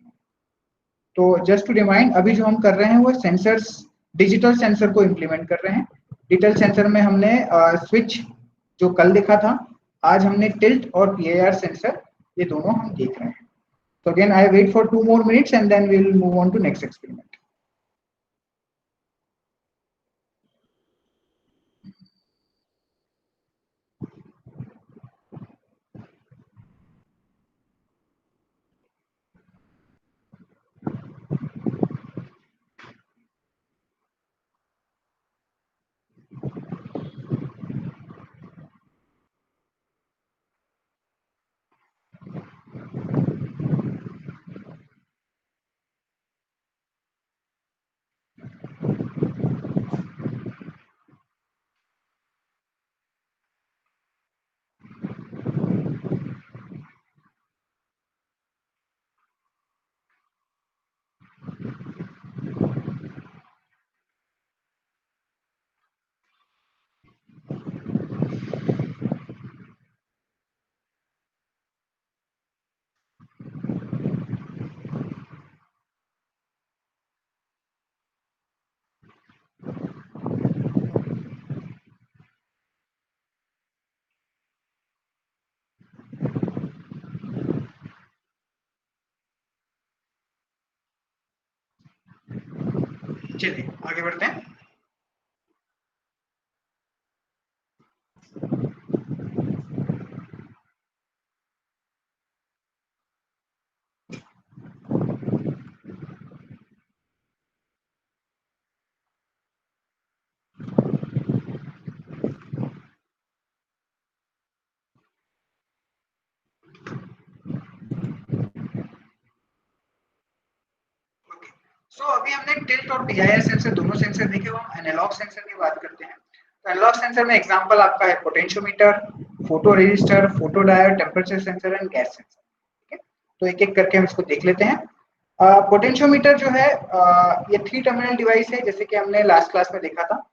Speaker 1: तो जस्ट टू रिमाइंड, अभी जो हम कर रहे हैं वो सेंसर्स, डिजिटल सेंसर को इम्प्लीमेंट कर रहे हैं। डिजिटल सेंसर में हमने स्विच जो कल देखा था, आज हमने टिल्ट और पीआईआर सेंसर, ये दोनों हम देख रहे हैं। तो again I wait for 2 more minutes and then we'll move on to next experiment. चलिए आगे बढ़ते हैं। अभी हमने टिल्ट और पीआईआर सेंसर दोनों सेंसर देखे, वो हम एनालॉग सेंसर की बात करते हैं। तो एनालॉग सेंसर में एग्जांपल आपका है potentiometer, photo register, photo diode, temperature sensor and gas sensor. ठीक है, तो एक एक करके हम इसको देख लेते हैं। पोटेंशियोमीटर जो है ये 3 टर्मिनल डिवाइस है, जैसे कि हमने लास्ट क्लास में देखा था।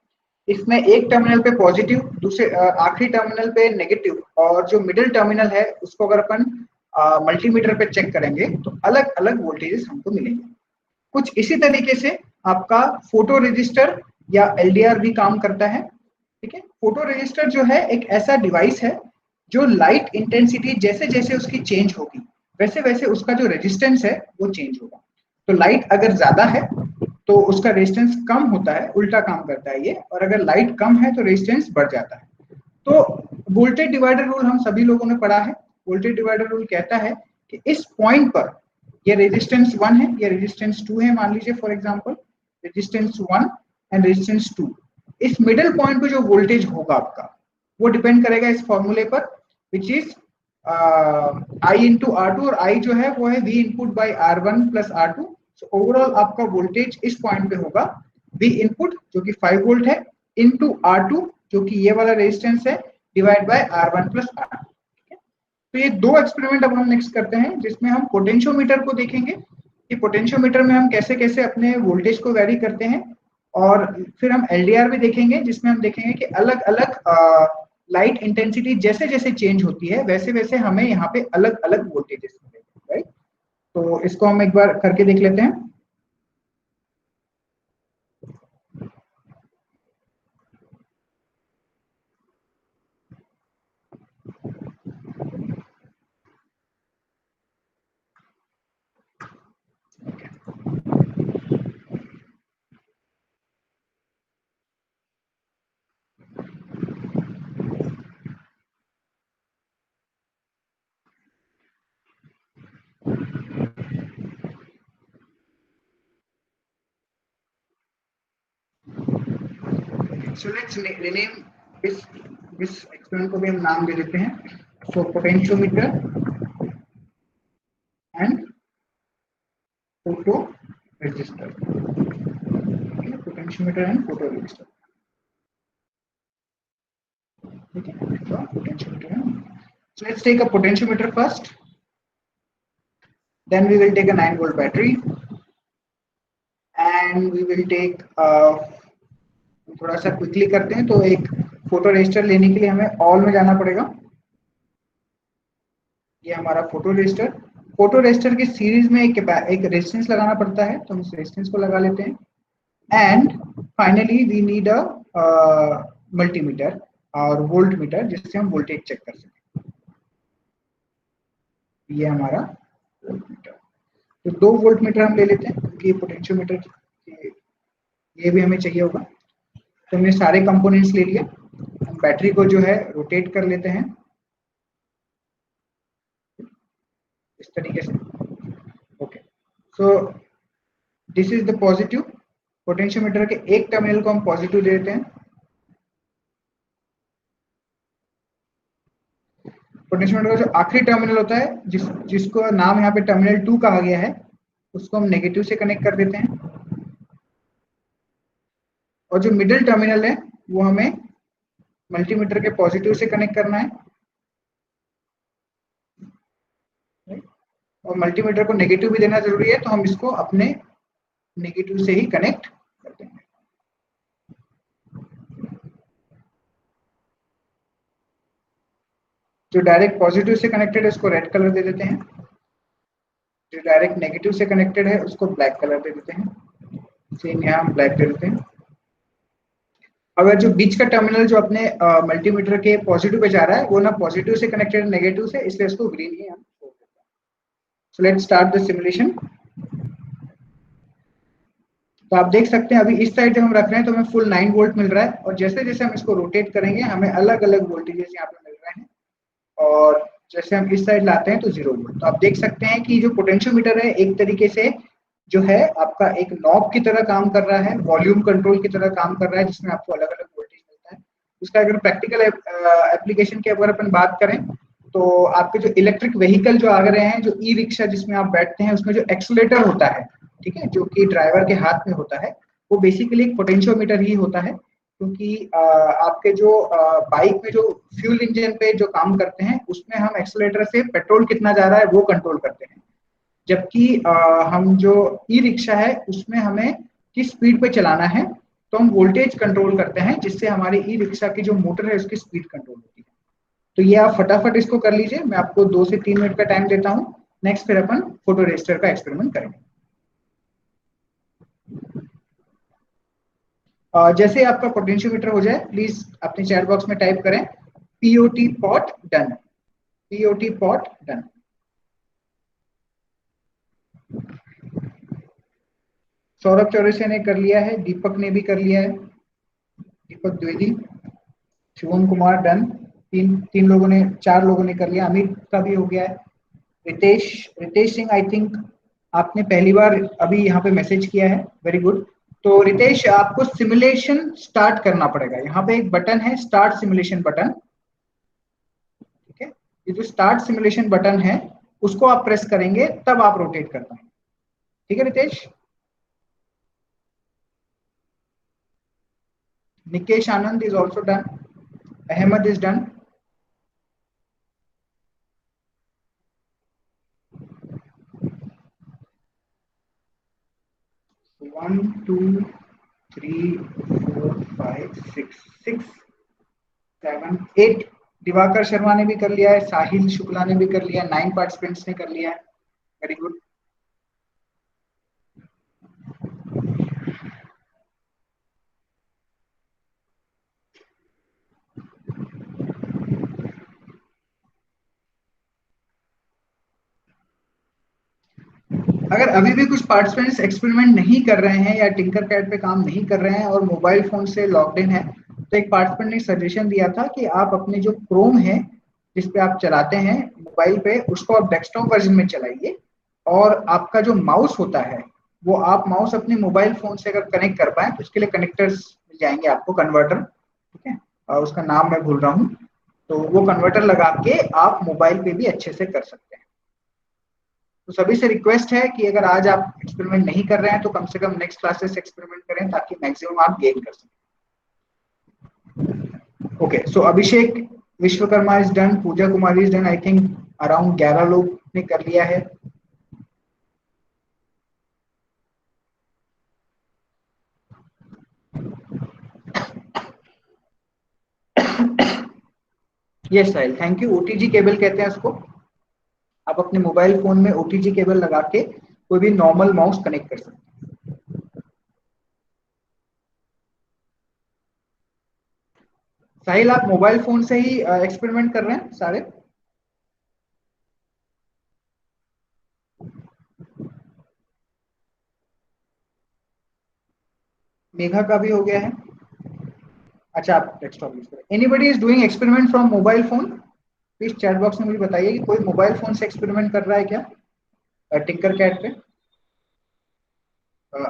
Speaker 1: इसमें एक टर्मिनल पे पॉजिटिव, दूसरे आखिरी टर्मिनल पे नेगेटिव, और जो मिडिल टर्मिनल है उसको अगर अपन मल्टीमीटर पे चेक करेंगे तो अलग अलग वोल्टेजेस हमको मिलेंगे। कुछ इसी तरीके से आपका फोटो रजिस्टर या एलडीआर भी काम करता है। ठीक है, फोटो रजिस्टर जो है एक ऐसा डिवाइस है जो लाइट इंटेंसिटी जैसे जैसे उसकी चेंज होगी वैसे वैसे उसका जो रेजिस्टेंस है वो चेंज होगा। तो लाइट अगर ज्यादा है तो उसका रेजिस्टेंस कम होता है, उल्टा काम करता है ये, और अगर लाइट कम है तो रेजिस्टेंस बढ़ जाता है। तो वोल्टेज डिवाइडर रूल हम सभी लोगों ने पढ़ा है। वोल्टेज डिवाइडर रूल कहता है कि इस पॉइंट पर ये रेजिस्टेंस 1 है, ये रेजिस्टेंस 2 है, मान लीजिए for example resistance 1 and resistance 2। इस मिडिल पॉइंट पे जो वोल्टेज होगा आपका वो डिपेंड करेगा इस फॉर्मूले पर, which is I into R two, और आई जो है वो है V input by R one plus R two. So overall आपका वोल्टेज इस पॉइंट पे होगा वी इनपुट जो कि 5 वोल्ट है इनटू आर टू जो कि ये वाला रेजिस्टेंस है divide by R one plus R two. तो ये दो एक्सपेरिमेंट अब हम नेक्स्ट करते हैं जिसमें हम पोटेंशियोमीटर को देखेंगे कि पोटेंशियोमीटर में हम कैसे कैसे अपने वोल्टेज को वैरी करते हैं, और फिर हम एलडीआर भी देखेंगे जिसमें हम देखेंगे कि अलग अलग लाइट इंटेंसिटी जैसे जैसे चेंज होती है वैसे वैसे हमें यहाँ पे अलग अलग वोल्टेजेस मिलेंगे। राइट, तो इसको हम एक बार करके देख लेते हैं। So let's rename this experiment को भी हम नाम दे देते हैं। So potentiometer and photo resistor। Okay, potentiometer and photo resistor। Okay, so potentiometer। So let's take a potentiometer first. Then we will take a 9 volt battery, and we will take थोड़ा सा quickly करते हैं। तो एक photo register लेने के लिए हमें ऑल में जाना पड़ेगा। ये हमारा फोटो रजिस्टर, फोटो रजिस्टर की सीरीज में एक रेजिस्टेंस लगाना पड़ता है, तो हम इस रेजिस्टेंस को लगा लेते हैं। And finally we need a multimeter और वोल्ट मीटर जिससे हम वोल्टेज चेक कर सकें। ये हमारा वोल्ट मीटर। तो 2 वोल्ट मीटर हम ले लेते हैं क्योंकि पोटेंशियोमीटर ये भी हमें चाहिए होगा। तो हमने सारे कंपोनेंट्स ले लिया। हम बैटरी को जो है रोटेट कर लेते हैं इस तरीके से। Okay, so this is the positive. Potentiometer के एक टर्मिनल को हम पॉजिटिव दे देते हैं। पोटेंशियोमीटर का जो आखिरी टर्मिनल होता है जिसको नाम यहाँ पे टर्मिनल 2 कहा गया है उसको हम नेगेटिव से कनेक्ट कर देते हैं, और जो मिडिल टर्मिनल है वो हमें मल्टीमीटर के पॉजिटिव से कनेक्ट करना है, और मल्टीमीटर को नेगेटिव भी देना जरूरी है, तो हम इसको अपने नेगेटिव से ही कनेक्ट करते हैं। जो डायरेक्ट पॉजिटिव से कनेक्टेड है उसको रेड कलर दे देते हैं, जो डायरेक्ट नेगेटिव से कनेक्टेड है उसको ब्लैक कलर दे देते हैं। सेम यहाँ हम ब्लैक दे देते हैं। अगर जो बीच का टर्मिनल जो अपने मल्टीमीटर के पॉजिटिव पे जा रहा है वो ना पॉजिटिव से कनेक्टेड नेगेटिव से, इसलिए इसको ग्रीन ही हम छोड़ देते हैं। So let's start the simulation. तो आप देख सकते हैं अभी इस साइड जब हम रख रहे हैं तो हमें फुल 9 वोल्ट मिल रहा है, और जैसे जैसे हम इसको रोटेट करेंगे हमें अलग अलग वोल्टेजेस यहाँ पे मिल रहे हैं, और जैसे हम इस साइड लाते हैं तो 0 वोल्ट। तो आप देख सकते हैं कि जो पोटेंशियोमीटर है एक तरीके से जो है आपका एक नॉब की तरह काम कर रहा है, वॉल्यूम कंट्रोल की तरह काम कर रहा है, जिसमें आपको अलग अलग वोल्टेज मिलता है। उसका अगर प्रैक्टिकल एप्लीकेशन की अगर अपन बात करें तो आपके जो इलेक्ट्रिक व्हीकल जो आ रहे हैं, जो ई रिक्शा जिसमें आप बैठते हैं उसमें जो एक्सीलरेटर होता है ठीक है, जो कि ड्राइवर के हाथ में होता है, वो बेसिकली एक पोटेंशियोमीटर ही होता है, क्योंकि आपके जो बाइक में जो फ्यूल इंजन पे जो काम करते हैं उसमें हम एक्सेलेरेटर से पेट्रोल कितना जा रहा है वो कंट्रोल करते हैं, जबकि हम जो ई रिक्शा है उसमें हमें किस स्पीड पे चलाना है तो हम वोल्टेज कंट्रोल करते हैं, जिससे हमारी ई रिक्शा की जो मोटर है उसकी स्पीड कंट्रोल होती है। तो ये आप फटाफट इसको कर लीजिए, मैं आपको 2 से 3 मिनट का टाइम देता हूँ। नेक्स्ट फिर अपन फोटो रजिस्टर का एक्सपेरिमेंट करेंगे। जैसे आपका पोटेंशियोमीटर हो जाए प्लीज अपने चैट बॉक्स में टाइप करें POT pot done, POT pot done. Saurabh Chaurasia ने कर लिया है, दीपक ने भी कर लिया है, दीपक द्विवेदी, शिवम कुमार डन, तीन तीन लोगों ने, 4 लोगों ने कर लिया, अमित का भी हो गया है, रितेश, रितेश सिंह आई थिंक आपने पहली बार अभी यहाँ पे मैसेज किया है, वेरी गुड। तो रितेश आपको सिमुलेशन स्टार्ट करना पड़ेगा, यहाँ पे एक बटन है स्टार्ट सिमुलेशन बटन, ठीक है, ये जो स्टार्ट सिमुलेशन बटन है उसको आप प्रेस करेंगे तब आप रोटेट कर पाएंगे, ठीक है Ritesh. Nikesh Anand is also done, Ahmed is done, one two three four five six, 6 7 8, Diwakar Sharma ने भी कर लिया है, साहिल शुक्ला ने भी कर लिया, 9 पार्टिसिपेंट्स ने कर लिया है, वेरी गुड। अगर अभी भी कुछ पार्टिसिपेंट्स एक्सपेरिमेंट नहीं कर रहे हैं या टिंकर कैड पे काम नहीं कर रहे हैं और मोबाइल फोन से लॉग्ड इन है, तो एक पार्टिसिपेंट ने सजेशन दिया था कि आप अपने जो क्रोम है जिसपे आप चलाते हैं मोबाइल पे उसको आप डेस्कटॉप वर्जन में चलाइए, और आपका जो माउस होता है वो आप माउस अपने मोबाइल फोन से अगर कनेक्ट कर पाए तो इसके लिए कनेक्टर्स मिल जाएंगे आपको, कन्वर्टर, ठीक है, और उसका नाम मैं भूल रहा हूँ, तो वो कन्वर्टर लगा के आप मोबाइल पे भी अच्छे से कर सकते हैं। तो सभी से रिक्वेस्ट है कि अगर आज आप एक्सपेरिमेंट नहीं कर रहे हैं तो कम से कम नेक्स्ट क्लासेस एक्सपेरिमेंट करें ताकि मैक्सिमम आप गेन कर सकें। Okay, so Abhishek Vishwakarma is done, Pooja Kumari is done, I think around 11 लोग ने कर लिया है। Yes Sahil, thank you. OTG cable कहते हैं उसको, आप अपने मोबाइल फोन में ओटीजी केबल लगा के कोई भी नॉर्मल माउस कनेक्ट कर सकते हैं। साहिल आप मोबाइल फोन से ही एक्सपेरिमेंट कर रहे हैं सारे? मेघा का भी हो गया है, अच्छा आप डेस्कटॉप यूज करें। Anybody is doing experiment from mobile phone, please chat box में मुझे बताइए कि कोई मोबाइल फोन से एक्सपेरिमेंट कर रहा है क्या टिंकर कैट पे।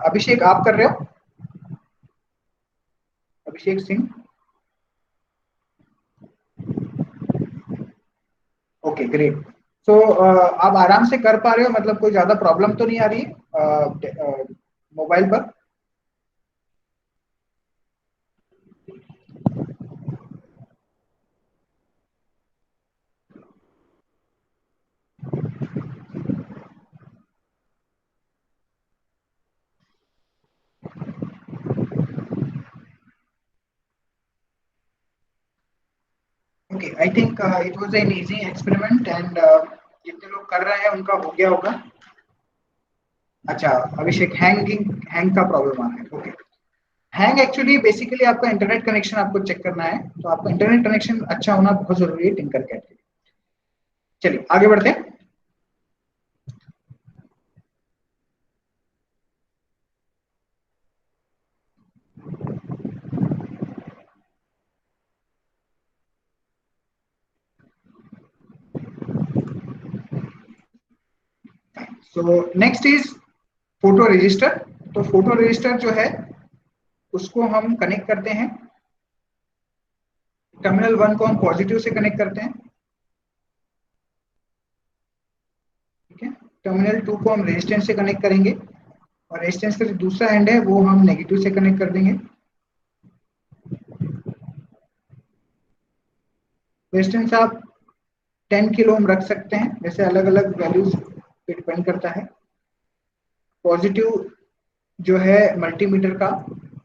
Speaker 1: अभिषेक आप कर रहे हो, Abhishek Singh? Okay great. So आप आराम से कर पा रहे हो, मतलब कोई ज्यादा प्रॉब्लम तो नहीं आ रही मोबाइल पर? Okay, I think it was an easy experiment and जितने लोग कर रहे हैं उनका हो गया होगा। अच्छा अभिषेक, हैंगिंग, हैंग का प्रॉब्लम आ रहा है, ओके। हैंग एक्चुअली बेसिकली आपका इंटरनेट कनेक्शन आपको चेक करना है, तो आपका इंटरनेट कनेक्शन अच्छा होना बहुत जरूरी है टिंकर कैट के लिए। चलिए आगे बढ़ते हैं। So next is photo register. तो फोटो रजिस्टर जो है उसको हम कनेक्ट करते हैं, टर्मिनल 1 को हम पॉजिटिव से कनेक्ट करते हैं, ठीक है, टर्मिनल 2 को हम रेजिस्टेंस से कनेक्ट करेंगे, और रेजिस्टेंस का जो दूसरा एंड है वो हम नेगेटिव से कनेक्ट कर देंगे। रेजिस्टेंस आप 10 किलो ओम रख सकते हैं, जैसे अलग अलग वैल्यूज पे डिपेंड करता है। पॉजिटिव जो है मल्टीमीटर का,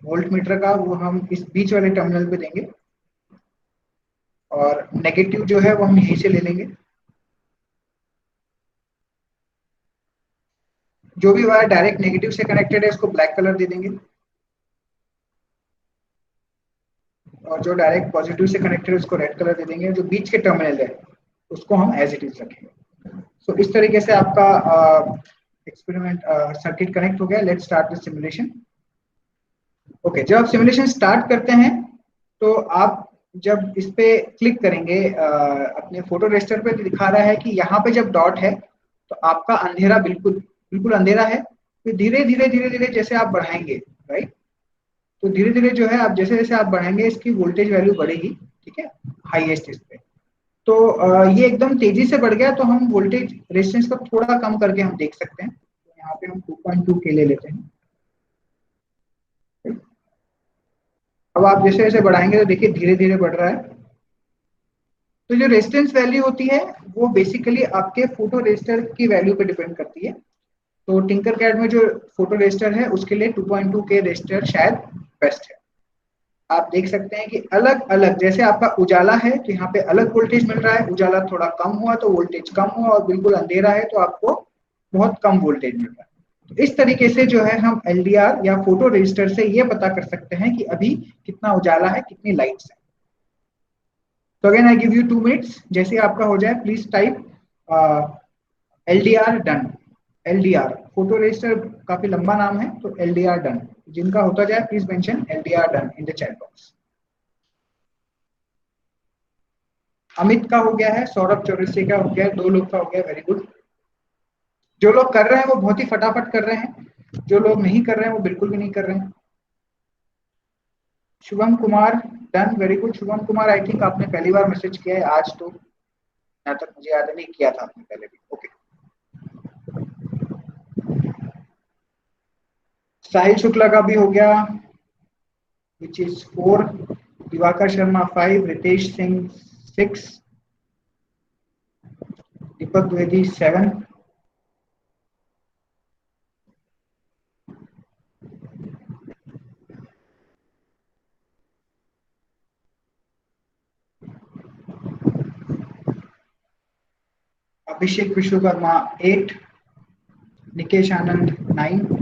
Speaker 1: वोल्ट मीटर का, वो हम इस बीच वाले टर्मिनल पे देंगे और नेगेटिव जो है वो हम यहीं से ले लेंगे। जो भी वायर डायरेक्ट नेगेटिव से कनेक्टेड है उसको ब्लैक कलर दे देंगे, और जो डायरेक्ट पॉजिटिव से कनेक्टेड है उसको रेड कलर दे देंगे। जो बीच के टर्मिनल है उसको हम एज इट इज रखेंगे। सो इस तरीके से आपका एक्सपेरिमेंट सर्किट कनेक्ट हो गया। Let's start the simulation. Okay, जब आप सिमुलेशन स्टार्ट करते हैं तो आप जब इस पे क्लिक करेंगे अपने फोटो रजिस्टर पे, दिखा रहा है कि यहाँ पे जब डॉट है तो आपका अंधेरा बिल्कुल बिल्कुल अंधेरा है। फिर धीरे धीरे धीरे धीरे जैसे आप बढ़ाएंगे, राइट, तो धीरे धीरे जो है आप जैसे जैसे आप बढ़ाएंगे इसकी वोल्टेज वैल्यू बढ़ेगी, ठीक है, हाईएस्ट इस पे। तो ये एकदम तेजी से बढ़ गया तो हम वोल्टेज रेजिस्टेंस को थोड़ा कम करके हम देख सकते हैं। तो यहाँ पे हम 2.2 के ले लेते हैं। अब आप जैसे जैसे बढ़ाएंगे तो देखिए धीरे धीरे बढ़ रहा है। तो जो रेजिस्टेंस वैल्यू होती है वो बेसिकली आपके फोटो रेजिस्टर की वैल्यू पे डिपेंड करती है। तो टिंकरकैड में जो फोटो रेजिस्टर है उसके लिए 2.2 के रेजिस्टर शायद बेस्ट है। आप देख सकते हैं कि अलग अलग, जैसे आपका उजाला है तो यहाँ पे अलग वोल्टेज मिल रहा है, उजाला थोड़ा कम हुआ तो वोल्टेज कम हुआ, और बिल्कुल अंधेरा है तो आपको बहुत कम वोल्टेज मिल रहा है। तो इस तरीके से जो है हम एलडीआर या फोटो रजिस्टर से ये पता कर सकते हैं कि अभी कितना उजाला है, कितनी लाइट्स है। तो again I give you 2 minutes, जैसे आपका हो जाए please type LDR done. LDR photo register काफी लंबा नाम है, तो एलडीआर डन। जिनका होता जाए please mention LDR done in the chat box. Amit का हो गया है, सौरभ चौरसिया का हो गया है, 2 लोग का हो गया, वेरी गुड। जो लोग कर रहे हैं वो बहुत ही फटाफट कर रहे हैं, जो लोग नहीं कर रहे हैं वो बिल्कुल भी नहीं कर रहे हैं। Shubham Kumar done, very good. Shubham Kumar I think आपने पहली बार मैसेज किया है आज, तो यहाँ तक मुझे याद नहीं किया था आपने पहले भी। ओके, साहिल शुक्ला का भी हो गया, which is 4। Diwakar Sharma 5, Ritesh Singh 6, Deepak Dwivedi 7। Abhishek Vishwakarma 8, Nikesh Anand 9।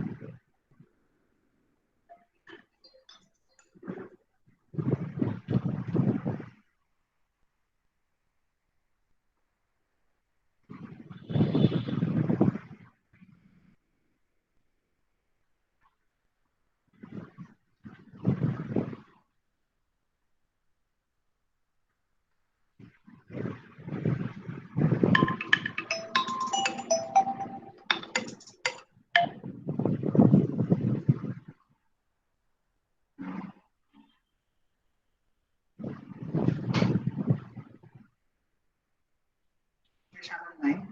Speaker 1: Nikesh Anand 9।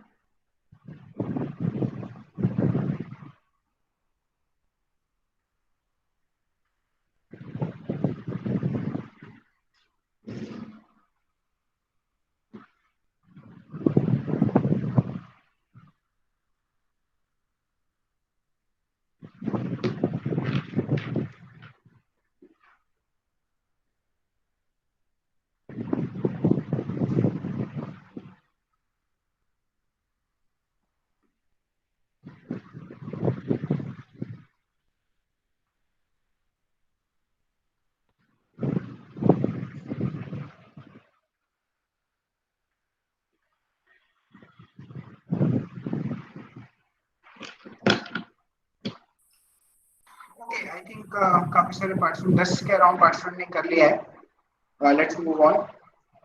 Speaker 1: Okay, I think काफी सारे पार्टिसिपेंट, 10 के अराउंड पार्टिसिपेंट ने कर लिया है। Let's move on.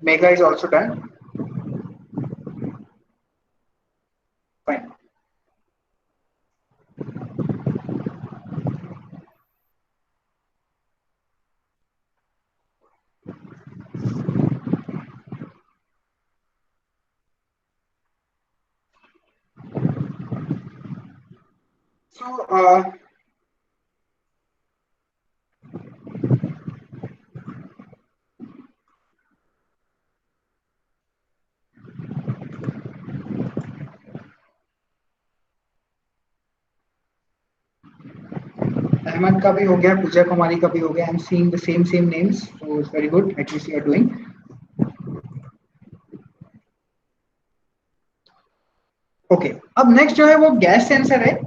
Speaker 1: Megha is also done, fine. So Ahmed का भी हो गया, पूजा कुमारी का भी हो गया। I am seeing the same names, so it's very good, at least you are doing. Okay, अब नेक्स्ट जो है वो गैस सेंसर है।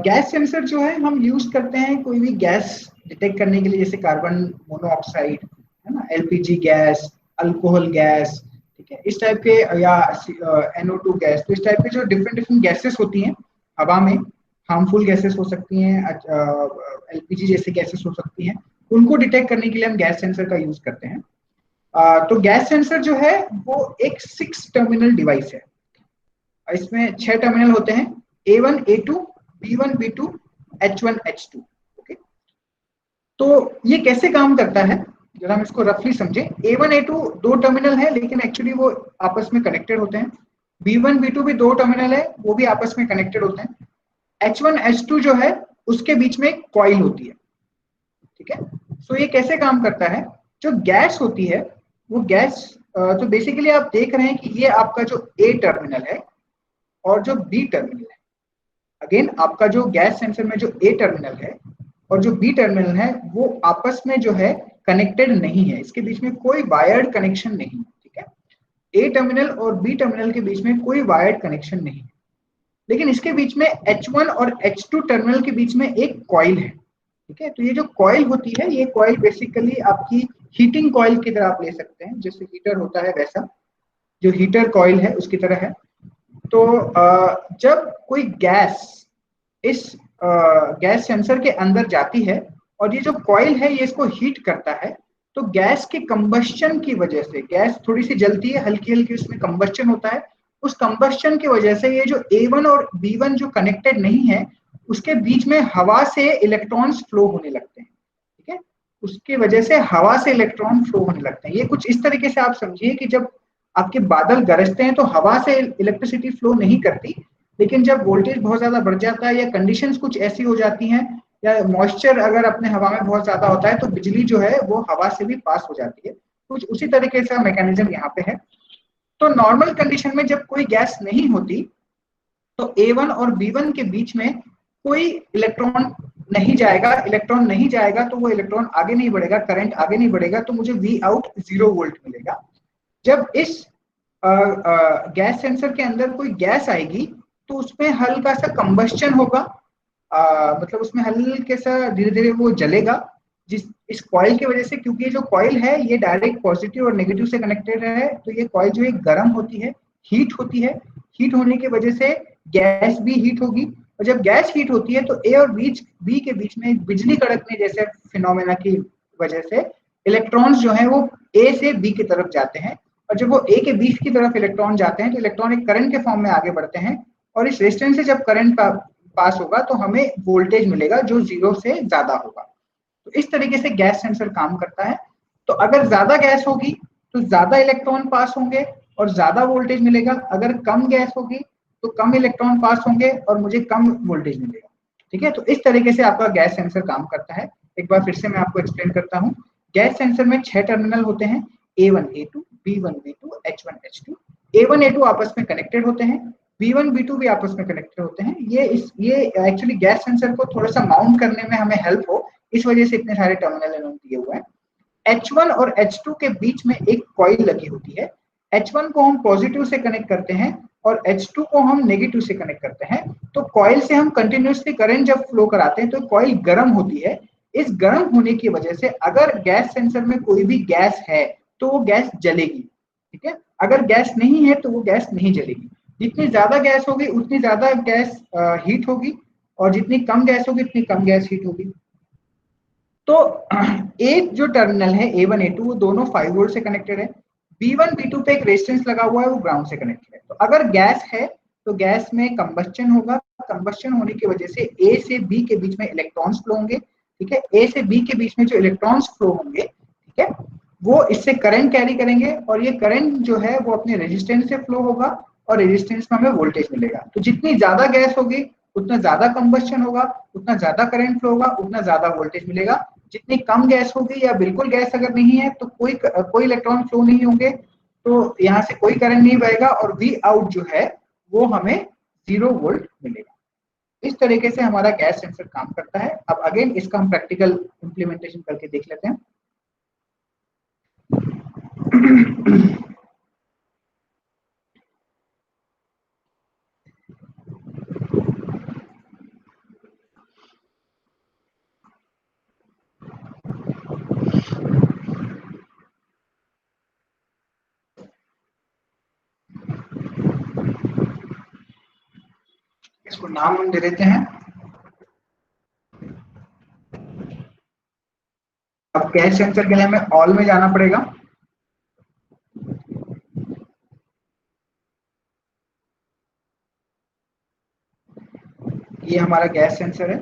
Speaker 1: गैस सेंसर जो है हम यूज करते हैं कोई भी गैस डिटेक्ट करने के लिए, जैसे कार्बन मोनोऑक्साइड है ना, एलपीजी गैस, अल्कोहल गैस, ठीक है, इस टाइप के, या NO2 गैस। तो इस टाइप के जो डिफरेंट डिफरेंट गैसेस होती हैं हवा में, हार्मफुल गैसेस हो सकती हैं, एलपीजी जैसे गैसेस हो सकती हैं, उनको डिटेक्ट करने के लिए हम गैस सेंसर का यूज करते हैं। तो गैस सेंसर जो है वो एक 6 टर्मिनल डिवाइस है। इसमें 6 टर्मिनल होते हैं, A1 A2 B1 B2 H1 H2। Okay, तो ये कैसे काम करता है जरा हम इसको रफली समझे। A1 A2 दो टर्मिनल है, लेकिन एक्चुअली वो आपस में कनेक्टेड होते हैं। B1 B2 भी दो टर्मिनल है, वो भी आपस में कनेक्टेड होते हैं। H1 H2 जो है उसके बीच में एक कॉइल होती है, ठीक है। सो ये कैसे काम करता है, जो गैस होती है वो गैस, तो बेसिकली आप देख रहे हैं कि ये आपका जो A टर्मिनल है और जो B टर्मिनल है, अगेन आपका जो गैस सेंसर में जो A टर्मिनल है और जो B टर्मिनल है वो आपस में जो है कनेक्टेड नहीं है, इसके बीच में कोई वायर्ड कनेक्शन नहीं है, ठीक है। A टर्मिनल और B टर्मिनल के बीच में कोई वायर्ड कनेक्शन नहीं है, लेकिन इसके बीच में H1 और H2 टर्मिनल के बीच में एक कॉइल है, ठीक है। तो ये जो कॉइल होती है, ये कॉइल बेसिकली आपकी हीटिंग कॉइल की तरह आप ले सकते हैं, जैसे हीटर होता है वैसा, जो हीटर कॉइल है उसकी तरह है। तो जब कोई गैस इस गैस सेंसर के अंदर जाती है और ये जो कॉइल है ये इसको हीट करता है, तो गैस के कंबस्शन की वजह से गैस थोड़ी सी जलती है, हल्की हल्की उसमें कंबस्शन होता है। उस कंबस्शन की वजह से ये जो A1 और B1 जो कनेक्टेड नहीं है, उसके बीच में हवा से इलेक्ट्रॉन्स फ्लो होने लगते हैं, ठीक है। उसकी वजह से हवा से इलेक्ट्रॉन फ्लो होने लगते हैं। ये कुछ इस तरीके से आप समझिए कि जब आपके बादल गरजते हैं तो हवा से इलेक्ट्रिसिटी फ्लो नहीं करती, लेकिन जब वोल्टेज बहुत ज्यादा बढ़ जाता है या कंडीशंस कुछ ऐसी हो जाती हैं या मॉइस्चर अगर अपने हवा में बहुत ज्यादा होता है, तो बिजली जो है वो हवा से भी पास हो जाती है। कुछ उसी तरीके से मैकेनिज्म यहाँ पे है। तो नॉर्मल कंडीशन में जब कोई गैस नहीं होती तो A1 और B1 के बीच में कोई इलेक्ट्रॉन नहीं जाएगा। इलेक्ट्रॉन नहीं जाएगा तो वो इलेक्ट्रॉन आगे नहीं बढ़ेगा, करंट आगे नहीं बढ़ेगा, तो मुझे V आउट 0 वोल्ट मिलेगा। जब इस गैस सेंसर के अंदर कोई गैस आएगी तो उसमें हल्का सा कंबस्शन होगा, मतलब उसमें हल्के सा धीरे धीरे वो जलेगा, जिस इस कॉइल की वजह से, क्योंकि ये जो कॉइल है ये डायरेक्ट पॉजिटिव और नेगेटिव से कनेक्टेड है, तो ये कॉइल जो है गर्म होती है, हीट होती है। हीट होने की वजह से गैस भी हीट होगी, और जब गैस हीट होती है तो A और B के बीच में बिजली कड़कने जैसे फिनोमेना की वजह से इलेक्ट्रॉन्स जो है वो A से B की तरफ जाते हैं, और जब वो A के B की तरफ इलेक्ट्रॉन जाते हैं तो इलेक्ट्रॉन एक करंट के फॉर्म में आगे बढ़ते हैं, और इस रेजिस्टेंस से जब करंट पास होगा तो हमें वोल्टेज मिलेगा जो 0 से ज्यादा होगा। तो इस तरीके से गैस सेंसर काम करता है। तो अगर ज्यादा गैस होगी तो ज्यादा इलेक्ट्रॉन पास होंगे और ज्यादा वोल्टेज मिलेगा, अगर कम गैस होगी तो कम इलेक्ट्रॉन पास होंगे और मुझे कम वोल्टेज मिलेगा, ठीक है। तो इस तरीके से आपका गैस सेंसर काम करता है। एक बार फिर से मैं आपको एक्सप्लेन करता हूँ। गैस सेंसर में 6 टर्मिनल होते हैं, A1 A2 B1 B2 H1 H2। A1 A2 आपस में कनेक्टेड होते हैं, B1 B2 भी आपस में कनेक्टेड होते हैं। ये एक्चुअली गैस सेंसर को थोड़ा सा माउंट करने में हमें हेल्प हो, इस वजह से इतने सारे टर्मिनल इन्होंने दिए हुए हैं। H1 और H2 के बीच में एक कॉइल लगी होती है। H1 को हम पॉजिटिव से कनेक्ट करते हैं और H2 को हम नेगेटिव से कनेक्ट करते हैं। तो कॉइल से हम कंटिन्यूअसली करंट जब फ्लो कराते हैं तो कॉइल गर्म होती है। इस गर्म होने की वजह से अगर गैस सेंसर में कोई भी गैस है तो वो गैस जलेगी, ठीक है। अगर गैस नहीं है तो वो गैस नहीं जलेगी। जितनी ज्यादा गैस होगी उतनी ज्यादा गैस हीट होगी, और जितनी कम गैस होगी उतनी कम गैस हीट होगी। तो एक जो टर्मिनल है A1 A2 वो दोनों 5 वोल्ट से कनेक्टेड है। B1 B2 पे एक रेजिस्टेंस लगा हुआ है, वो ग्राउंड से कनेक्टेड है। तो अगर गैस है तो गैस में कंबस्शन होगा। कंबस्शन होने की वजह से A से B के बीच में इलेक्ट्रॉन्स फ्लो होंगे, ठीक है। A से B के बीच में जो इलेक्ट्रॉन्स फ्लो होंगे, ठीक है, वो इससे करंट कैरी करेंगे, और ये करंट जो है वो अपने रेजिस्टेंस से फ्लो होगा और रेजिस्टेंस में हमें वोल्टेज मिलेगा। तो जितनी ज्यादा गैस होगी उतना ज्यादा कंबस्शन होगा, उतना ज्यादा करंट फ्लो होगा, उतना ज्यादा वोल्टेज मिलेगा। जितनी कम गैस होगी या बिल्कुल गैस अगर नहीं है तो कोई इलेक्ट्रॉन फ्लो नहीं होंगे, तो यहाँ से कोई करंट नहीं बहेगा, और V आउट जो है वो हमें 0 वोल्ट मिलेगा। इस तरीके से हमारा गैस सेंसर काम करता है। अब अगेन इसका हम प्रैक्टिकल इम्प्लीमेंटेशन करके देख लेते हैं। इसको नाम हम दे देते हैं। अब गैस सेंसर के लिए हमें ऑल में जाना पड़ेगा। ये हमारा गैस सेंसर है।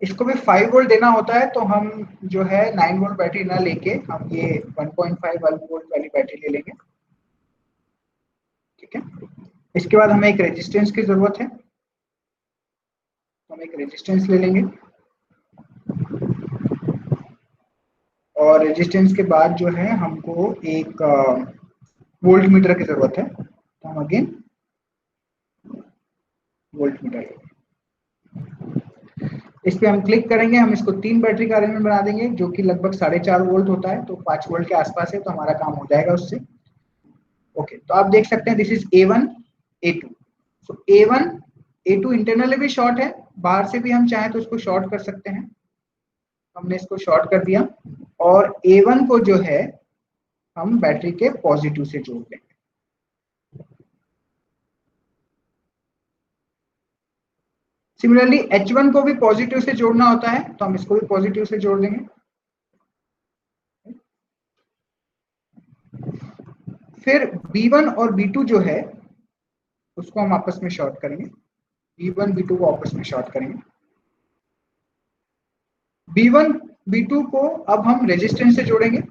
Speaker 1: इसको भी 5 वोल्ट देना होता है, तो हम जो है 9 वोल्ट बैटरी ना लेके हम ये 1.5 वोल्ट वाली बैटरी ले लेंगे। ठीक है। इसके बाद हमें एक रेजिस्टेंस की जरूरत है, हम एक रेजिस्टेंस ले लेंगे। और रेजिस्टेंस के बाद जो है हमको एक वोल्ट मीटर की जरूरत है, तो हम अगेन वोल्ट मीटर लेंगे। इस पे हम क्लिक करेंगे, हम इसको 3 बैटरी का अरेंजमेंट बना देंगे जो कि लगभग 4.5 वोल्ट होता है, तो 5 वोल्ट के आसपास है, तो हमारा काम हो जाएगा उससे। ओके, तो आप देख सकते हैं this is A1 A2। So A1 A2 internally भी शॉर्ट है, बाहर से भी हम चाहें तो इसको शॉर्ट कर सकते हैं। हमने इसको शॉर्ट कर दिया और A1 को जो है हम बैटरी के पॉजिटिव से जोड़ देंगे। सिमिलरली H1 को भी पॉजिटिव से जोड़ना होता है, तो हम इसको भी पॉजिटिव से जोड़ देंगे। फिर B1 और B2 जो है उसको हम आपस में शॉर्ट करेंगे। B1 B2 को आपस में शॉर्ट करेंगे। B1 B2 को अब हम रेजिस्टेंस से जोड़ेंगे।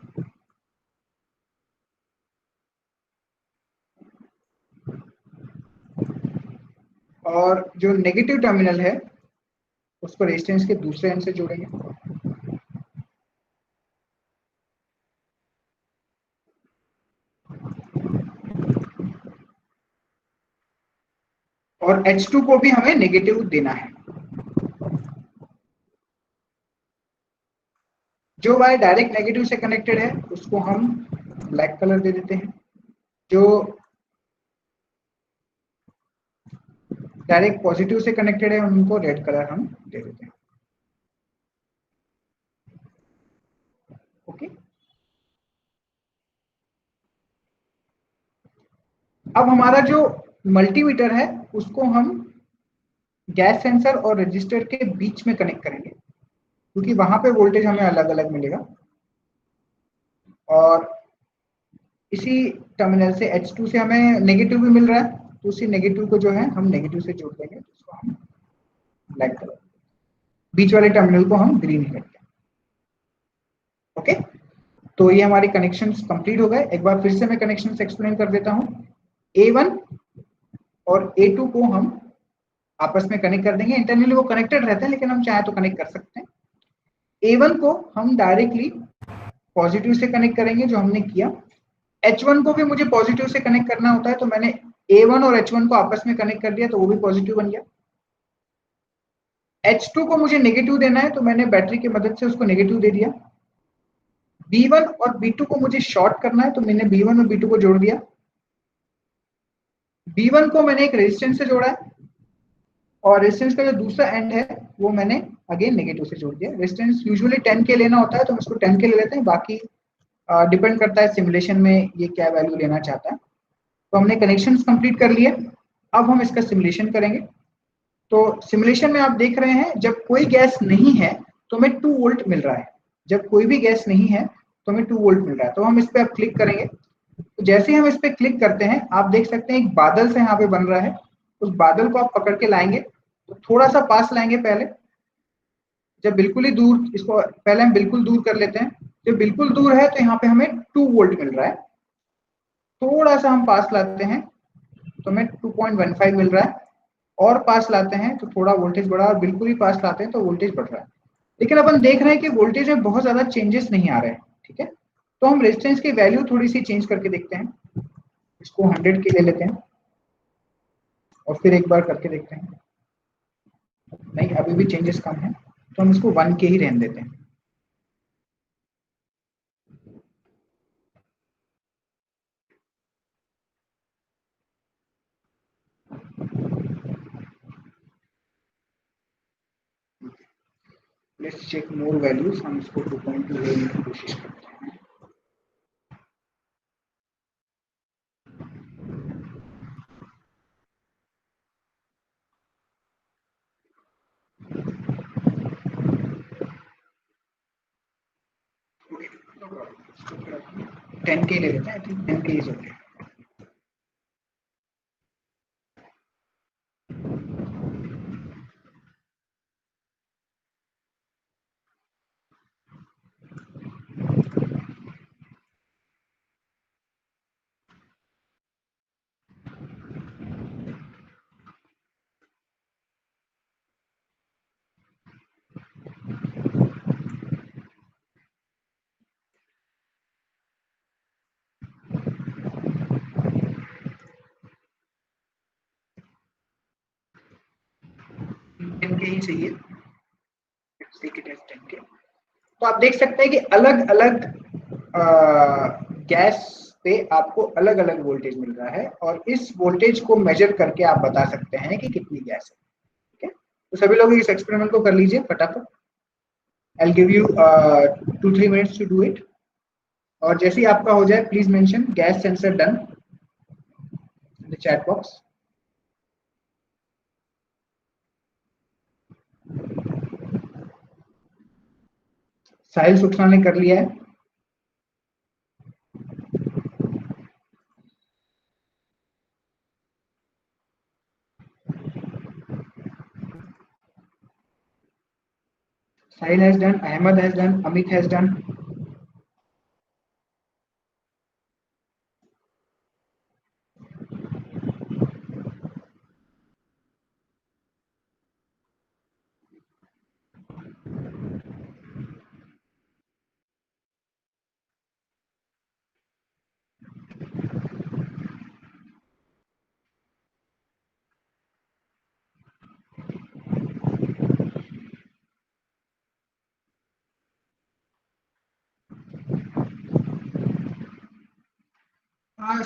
Speaker 1: और जो नेगेटिव टर्मिनल है उसको रेजिस्टेंस के दूसरे एंड से जोड़ेंगे। और H2 को भी हमें नेगेटिव देना है। जो वायर डायरेक्ट नेगेटिव से कनेक्टेड है उसको हम ब्लैक कलर दे देते हैं, जो डायरेक्ट पॉजिटिव से कनेक्टेड है उनको रेड कलर हम दे देते हैं। ओके, अब हमारा जो मल्टीमीटर है उसको हम गैस सेंसर और रजिस्टर के बीच में कनेक्ट करेंगे, क्योंकि वहां पे वोल्टेज हमें अलग अलग मिलेगा। और इसी टर्मिनल से H2 से हमें नेगेटिव भी मिल रहा है, तो उसी नेगेटिव को जो है हम नेगेटिव से जोड़ देंगे, तो उसको हम ब्लैक कलर, बीच वाले टर्मिनल को हम ग्रीन करते हैं। ओके, तो ये हमारे कनेक्शंस कंप्लीट हो गए। एक बार फिर से मैं कनेक्शंस एक्सप्लेन कर देता हूँ। A1 और A2 को हम आपस में कनेक्ट कर देंगे। इंटरनली वो कनेक्टेड रहते हैं, लेकिन हम चाहे तो कनेक्ट कर सकते हैं। A1 को हम डायरेक्टली पॉजिटिव से कनेक्ट करेंगे जो हमने किया। H1 को भी मुझे पॉजिटिव से कनेक्ट करना होता है, तो मैंने A1 और H1 को आपस में कनेक्ट कर दिया, तो वो भी पॉजिटिव बन गया। H2 को मुझे नेगेटिव देना है, तो मैंने बैटरी की मदद से उसको नेगेटिव दे दिया। B1 और B2 को मुझे शॉर्ट करना है, तो मैंने B1 और B2 को जोड़ दिया। B1 को मैंने एक रेजिस्टेंस से जोड़ा है, और रेजिस्टेंस का जो दूसरा एंड है वो मैंने अगेन नेगेटिव से जोड़ दिया। रेजिस्टेंस यूजुअली 10 के लेना होता है, तो हम इसको 10 के ले लेते हैं, बाकी डिपेंड करता है सिमुलेशन में ये क्या वैल्यू लेना चाहता है। तो हमने कनेक्शंस कंप्लीट कर लिए। अब हम इसका सिमुलेशन करेंगे। तो सिमुलेशन में आप देख रहे हैं जब कोई गैस नहीं है तो हमें 2 वोल्ट मिल रहा है, जब कोई भी गैस नहीं है तो हमें 2 वोल्ट मिल रहा है। तो हम इस पर अब क्लिक करेंगे। तो जैसे ही हम इस पर क्लिक करते हैं आप देख सकते हैं एक बादल से यहाँ पे बन रहा है। उस बादल को आप पकड़ के लाएंगे, तो थोड़ा सा पास लाएंगे पहले। जब बिल्कुल ही दूर, इसको पहले हम बिल्कुल दूर कर लेते हैं। जब बिल्कुल दूर है तो यहाँ पे हमें 2 वोल्ट मिल रहा है। थोड़ा सा हम पास लाते हैं तो हमें 2.15 मिल रहा है, और पास लाते हैं तो थोड़ा वोल्टेज बढ़ा, और बिल्कुल ही पास लाते हैं तो वोल्टेज बढ़ रहा है। लेकिन अपन देख रहे हैं कि वोल्टेज में बहुत ज्यादा चेंजेस नहीं आ रहे हैं। ठीक है, तो हम रेजिस्टेंस की वैल्यू थोड़ी सी चेंज करके देखते हैं। इसको 100 के ले लेते हैं और फिर एक बार करके देखते हैं। नहीं, अभी भी चेंजेस कम है, तो हम इसको 1 के ही रहने देते हैं। लेट्स चेक मोर वैल्यूज, हम इसको 2.2 लेने की कोशिश करते हैं। नो प्रॉब्लम, 10 के ले लेते हैं, आई थिंक 10 के इज ओके। टेन के ही चाहिए, लेट्स टेक इट एज 10 के। तो आप देख सकते हैं कि अलग अलग गैस पे आपको अलग अलग वोल्टेज मिल रहा है, और इस वोल्टेज को मेजर करके आप बता सकते हैं कि कितनी गैस है। ठीक है, तो सभी लोग इस एक्सपेरिमेंट को कर लीजिए फटाफट। I'll give you 2-3 minutes to do it, और जैसे ही आपका हो जाए please mention gas sensor done in the chat box. Sahil Sukhna ने कर लिया है। Sahil has done, Ahmed has done, Amit has done.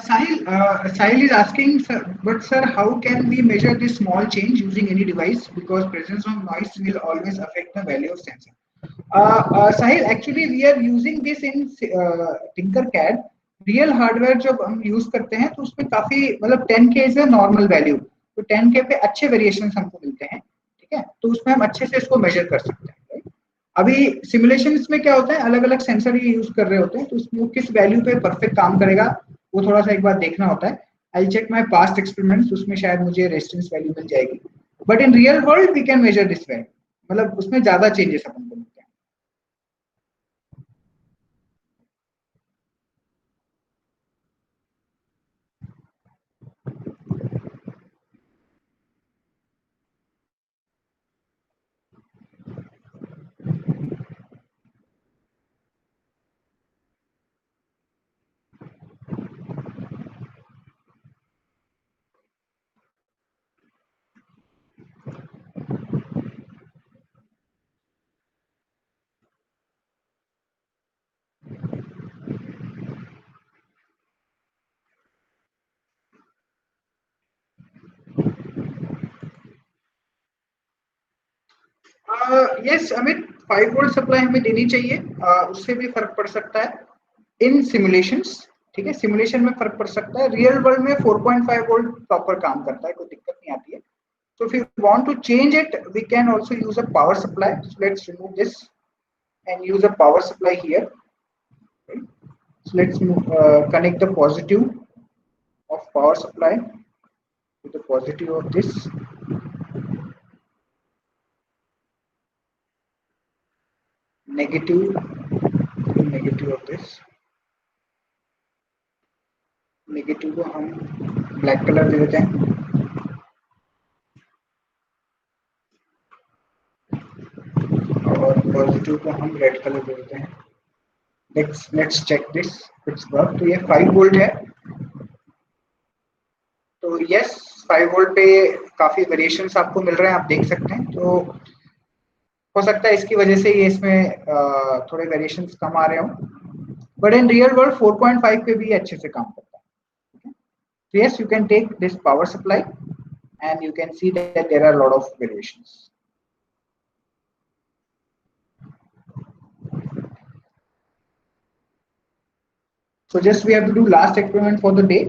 Speaker 1: Sahil is asking, sir, but sir, how can we measure this small change using any device? Because presence of noise will always affect the value of sensor. Sahil, actually we are using this in Tinkercad. Real hardware जब हम use करते हैं तो उसमें काफी मतलब 10K is a normal value, तो 10K पे अच्छे वेरिएशन हमको मिलते हैं। ठीक है, तो उसमें हम अच्छे से इसको मेजर कर सकते हैं। right? अभी सिमुलेशन में क्या होता है, अलग अलग सेंसर ही यूज कर रहे होते हैं, तो उसमें वो किस वैल्यू पे परफेक्ट काम करेगा वो थोड़ा सा एक बार देखना होता है। I check my past experiments, उसमें शायद मुझे रेजिस्टेंस वैल्यू मिल जाएगी, but in real world we can measure this value, मतलब उसमें ज्यादा चेंजेस अपन को मिलते हैं। यस अमित, 5 वोल्ट सप्लाई हमें देनी चाहिए, उससे भी फर्क पड़ सकता है इन सिमुलेशंस। ठीक है, सिमुलेशन में फर्क पड़ सकता है, रियल वर्ल्ड में 4.5 वोल्ट प्रॉपर काम करता है, कोई दिक्कत नहीं आती है। So if you want to change it, we can also use a power supply. So let's remove this and use a power supply here. Okay. So let's connect the positive of power supply to the positive of this. Negative to negative of this. Negative को हम black colour दे देते हैं, और positive को हम red colour दे देते हैं। Let's check this it's work. तो ये 5 वोल्ट है, तो यस 5 वोल्ट पे काफी वेरिएशंस आपको मिल रहे हैं, आप देख सकते हैं। तो हो सकता है इसकी वजह से ये इसमें थोड़े वेरिएशंस कम आ रहे हो, बट इन रियल वर्ल्ड 4.5 पे भी अच्छे से काम करता है। So yes, you can take this power supply and you can see that there are a lot of variations. So just we have to do last experiment for the day.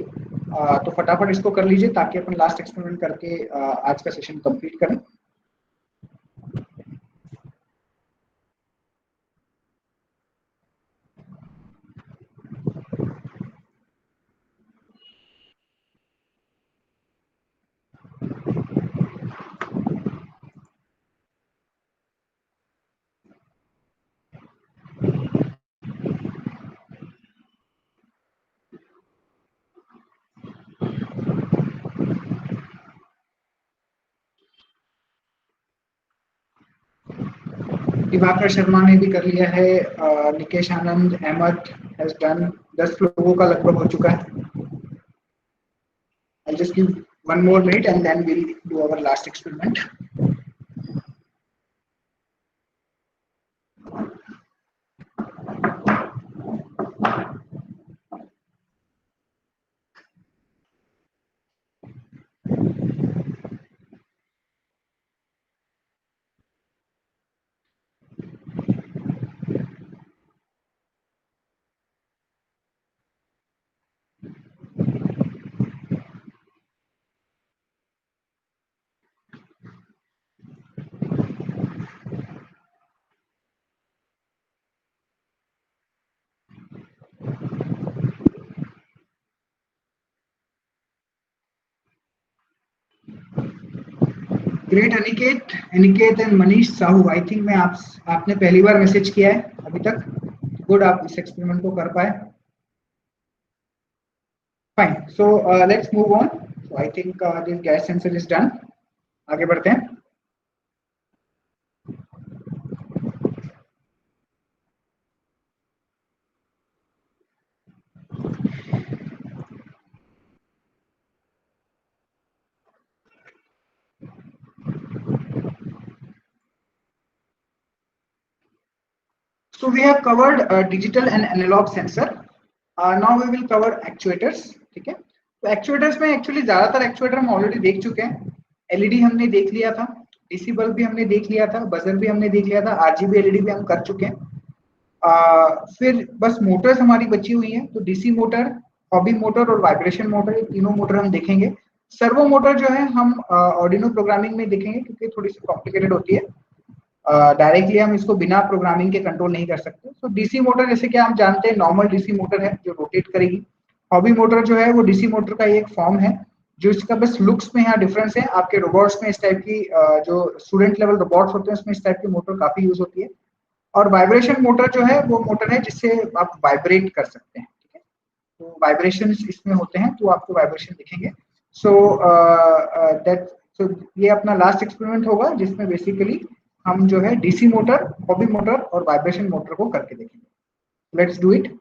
Speaker 1: तो फटाफट इसको कर लीजिए ताकि अपन लास्ट एक्सपेरिमेंट करके आज का session complete करें। दिवाकर शर्मा ने भी कर लिया है, निकेश आनंद, अहमद हैज डन, 10 लोगों का लगभग हो चुका है। I'll just give one more minute and then we'll do our last experiment. Great Aniket and Manish Sahu, I think मैं आपने पहली बार मैसेज किया है अभी तक। गुड, आप इस एक्सपेरिमेंट को कर पाए। Fine, so let's move on. So I think this gas sensor is done. आगे बढ़ते हैं। So we have covered digital and analog sensor. Now we will cover actuators. ठीक है, तो एक्चुएटर्स में एक्चुअली ज्यादातर एक्चुएटर हम ऑलरेडी देख चुके हैं। एलईडी हमने देख लिया था, डीसी बल्ब भी हमने देख लिया था, बजर भी हमने देख लिया था, आरजीबी एलईडी भी हम कर चुके हैं। फिर बस मोटर्स हमारी बची हुई हैं, तो डीसी मोटर, हॉबी मोटर और वाइब्रेशन मोटर, ये तीनों मोटर हम देखेंगे। सर्वो मोटर जो है हम ऑर्डिनो प्रोग्रामिंग में देखेंगे क्योंकि थोड़ी सी कॉम्प्लिकेटेड होती है, डायरेक्टली हम इसको बिना प्रोग्रामिंग के कंट्रोल नहीं कर सकते। तो डीसी मोटर जैसे कि आप जानते हैं नॉर्मल डीसी मोटर है जो रोटेट करेगी। हॉबी मोटर जो है वो डीसी मोटर का एक फॉर्म है, जो इसका बस लुक्स में यहाँ डिफरेंस है। आपके रोबोट्स में इस टाइप की जो स्टूडेंट लेवल रोबोट्स होते हैं उसमें इस टाइप की मोटर काफी यूज होती है। और वाइब्रेशन मोटर जो है वो मोटर है जिससे आप वाइब्रेट कर सकते हैं। ठीक है, तो वाइब्रेशन इसमें होते हैं, तो आपको वाइब्रेशन दिखेंगे। सो दैट, सो ये अपना लास्ट एक्सपेरिमेंट होगा जिसमें बेसिकली हम जो है डीसी मोटर, हॉबी मोटर और वाइब्रेशन मोटर को करके देखेंगे। Let's do it.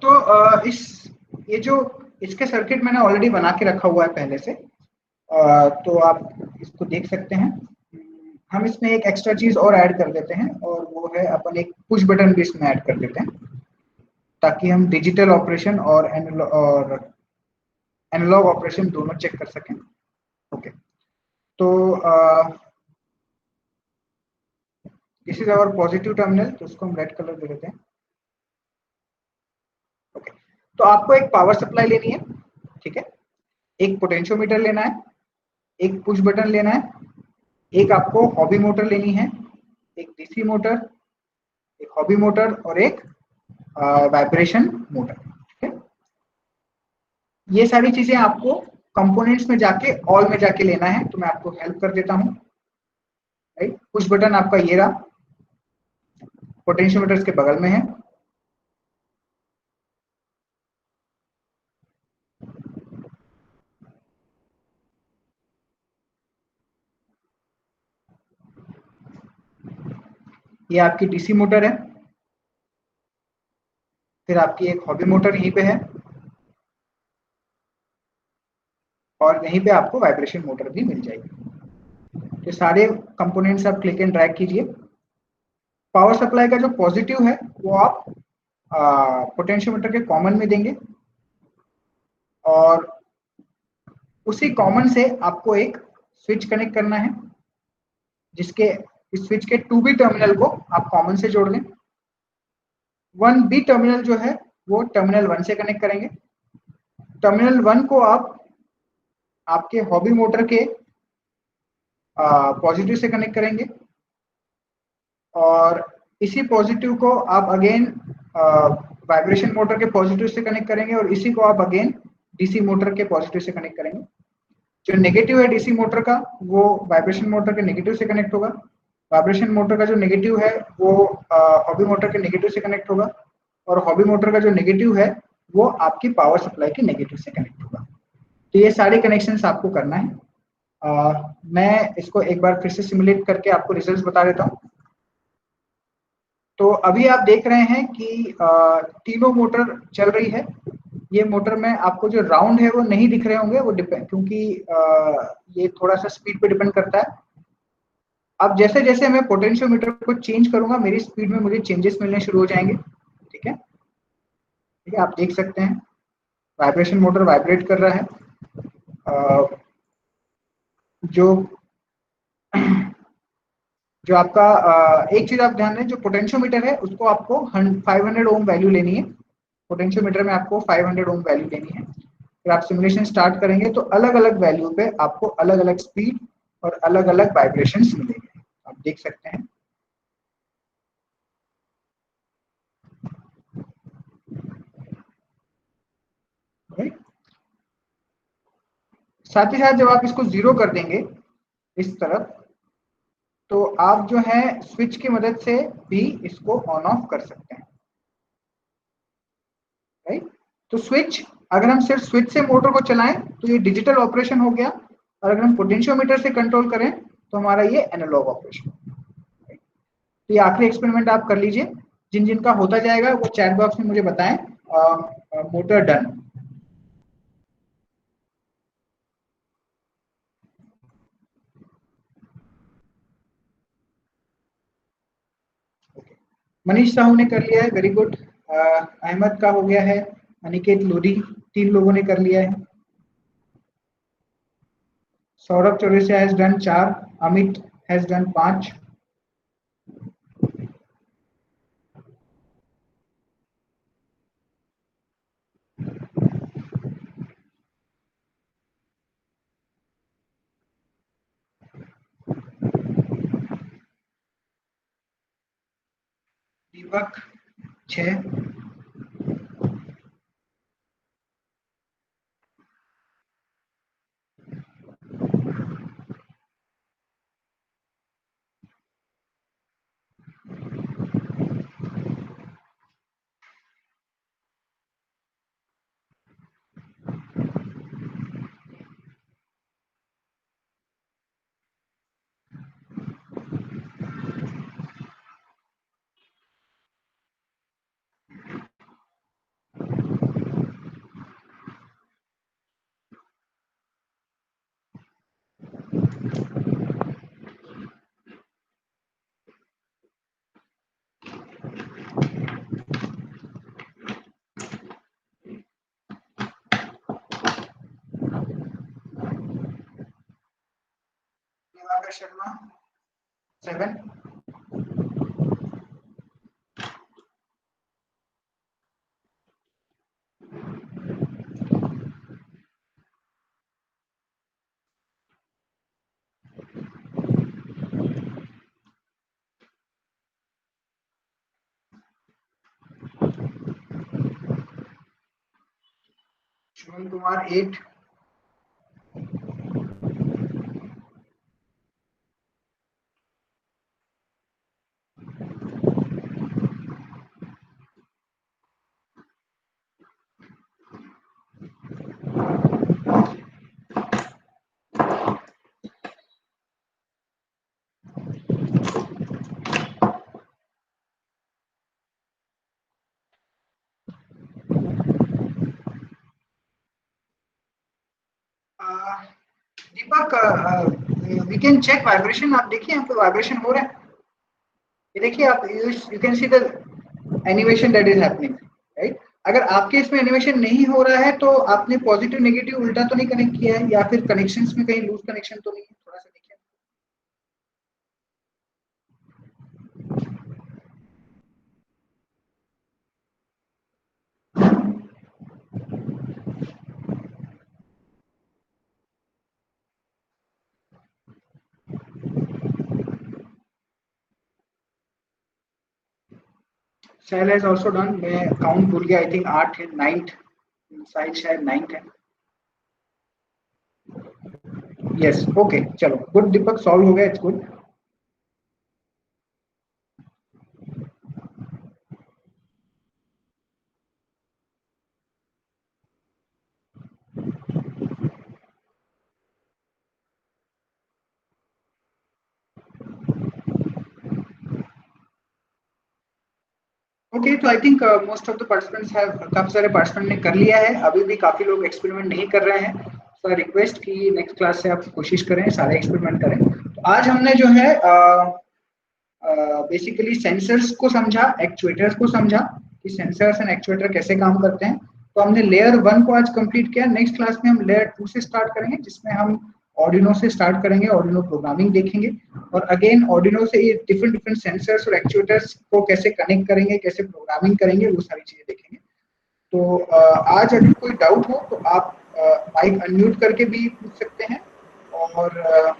Speaker 1: तो ये जो इसके सर्किट मैंने ऑलरेडी बना के रखा हुआ है पहले से, तो आप इसको देख सकते हैं। हम इसमें एक एक्स्ट्रा चीज और ऐड कर देते हैं और वो है अपन एक पुश बटन भी इसमें ऐड कर देते हैं ताकि हम डिजिटल ऑपरेशन और एनालॉग ऑपरेशन दोनों चेक कर सकें। ओके, तो this is our positive terminal, तो उसको हम रेड कलर दे देते हैं। ओके, तो आपको एक पावर सप्लाई लेनी है। ठीक है, एक पोटेंशियोमीटर लेना है, एक पुश बटन लेना है एक आपको हॉबी मोटर लेनी है, एक डीसी मोटर, एक हॉबी मोटर और एक वाइब्रेशन मोटर। ठीक है, ये सारी चीजें आपको कंपोनेंट्स में जाके ऑल में जाके लेना है, तो मैं आपको हेल्प कर देता हूँ। राइट, पुश बटन आपका ये रहा, पोटेंशियोमीटर के बगल में है। ये आपकी डीसी मोटर है, फिर आपकी एक हॉबी मोटर यहीं पे है, और यहीं पे आपको वाइब्रेशन मोटर भी मिल जाएगी। तो सारे कंपोनेंट्स आप क्लिक एंड ड्रैग कीजिए। पावर सप्लाई का जो पॉजिटिव है वो आप पोटेंशियोमीटर के कॉमन में देंगे, और उसी कॉमन से आपको एक स्विच कनेक्ट करना है, जिसके इस स्विच के 2B टर्मिनल को आप कॉमन से जोड़ दें। 1B टर्मिनल जो है वो टर्मिनल 1 से कनेक्ट करेंगे। टर्मिनल 1 को आप आपके हॉबी मोटर के पॉजिटिव से कनेक्ट करेंगे, और इसी पॉजिटिव को आप अगेन वाइब्रेशन मोटर के पॉजिटिव से कनेक्ट करेंगे, और इसी को आप अगेन डीसी मोटर के पॉजिटिव से कनेक्ट करेंगे। जो नेगेटिव है डीसी मोटर का वो वाइब्रेशन मोटर के नेगेटिव से कनेक्ट होगा। वाइब्रेशन मोटर का जो नेगेटिव है वो हॉबी मोटर के नेगेटिव से कनेक्ट होगा, और हॉबी मोटर का जो नेगेटिव है वो आपकी पावर सप्लाई के नेगेटिव से कनेक्ट होगा। तो ये सारे कनेक्शंस आपको करना है। मैं इसको एक बार फिर से सिमुलेट करके आपको रिजल्ट्स बता देता हूँ। तो अभी आप देख रहे हैं कि तीनों मोटर चल रही है। ये मोटर में आपको जो राउंड है वो नहीं दिख रहे होंगे, वो डिपेंड, क्योंकि ये थोड़ा सा स्पीड पे डिपेंड करता है। अब जैसे जैसे मैं पोटेंशियोमीटर को चेंज करूंगा, मेरी स्पीड में मुझे चेंजेस मिलने शुरू हो जाएंगे। ठीक है, ठीक है, आप देख सकते हैं वाइब्रेशन मोटर वाइब्रेट कर रहा है। जो जो आपका एक चीज आप ध्यान दें, जो पोटेंशियोमीटर है उसको आपको 500 ओम वैल्यू लेनी है। पोटेंशियोमीटर में आपको 500 ओम वैल्यू लेनी है। फिर आप सिमुलेशन स्टार्ट करेंगे तो अलग अलग वैल्यू पे आपको अलग अलग स्पीड और अलग अलग वाइब्रेशंस मिलेंगे, आप देख सकते हैं। राइट, साथ ही साथ जब आप इसको जीरो कर देंगे इस तरफ, तो आप जो है स्विच की मदद से भी इसको ऑन ऑफ कर सकते हैं। राइट, तो स्विच, अगर हम सिर्फ स्विच से मोटर को चलाएं तो ये डिजिटल ऑपरेशन हो गया, और अगर हम पोटेंशियोमीटर से कंट्रोल करें तो हमारा ये एनालॉग ऑपरेशन। तो ये आखिरी एक्सपेरिमेंट आप कर लीजिए, जिन जिन का होता जाएगा वो चैट बॉक्स में मुझे बताएं। Motor done. मनीष साहू ने कर लिया है, वेरी गुड। अहमद का हो गया है, अनिकेत लोधी, 3 लोगों ने कर लिया है। Saurabh Chaurasia has done 4, Amit has done 5। Deepak 6। Diwakar Sharma 7। Shubham Kumar 8. Deepak, we can check vibration. आप देखिए यहाँ पे वाइब्रेशन हो रहा है. ये देखिए आप, you can see the animation that is happening, right. अगर आपके इसमें एनिमेशन नहीं हो रहा है तो आपने पॉजिटिव नेगेटिव उल्टा तो नहीं कनेक्ट किया है, या फिर कनेक्शंस में कहीं लूज कनेक्शन तो नहीं है? थोड़ा सा देखिए. Sahil has also done. मैं काउंट भूल गया. आई थिंक 8 है, 9th. साहिल शायद 9th है. यस, ओके, चलो गुड. दीपक सॉल्व हो गया. It's good. ओके, तो I think most of the participants have, काफी सारे पार्टिसिपेंट ने कर लिया है. अभी भी काफी लोग एक्सपेरिमेंट नहीं कर रहे हैं. सो रिक्वेस्ट कि नेक्स्ट क्लास से आप कोशिश करें, सारे एक्सपेरिमेंट करें. तो आज हमने जो है बेसिकली सेंसर्स को समझा, एक्चुएटर्स को समझा कि सेंसर्स एंड एक्चुएटर कैसे काम करते हैं. तो हमने लेयर 1 को आज कंप्लीट किया. नेक्स्ट क्लास में हम लेयर 2 से स्टार्ट करेंगे, जिसमें हम ऑर्डिनो से स्टार्ट करेंगे, ऑर्डिनो प्रोग्रामिंग देखेंगे, और अगेन ऑर्डिनो से ये डिफरेंट डिफरेंट सेंसर्स और एक्चुएटर्स को कैसे कनेक्ट करेंगे, कैसे प्रोग्रामिंग करेंगे, वो सारी चीजें देखेंगे. तो आज अगर कोई डाउट हो तो आप माइक अनम्यूट करके भी पूछ सकते हैं, और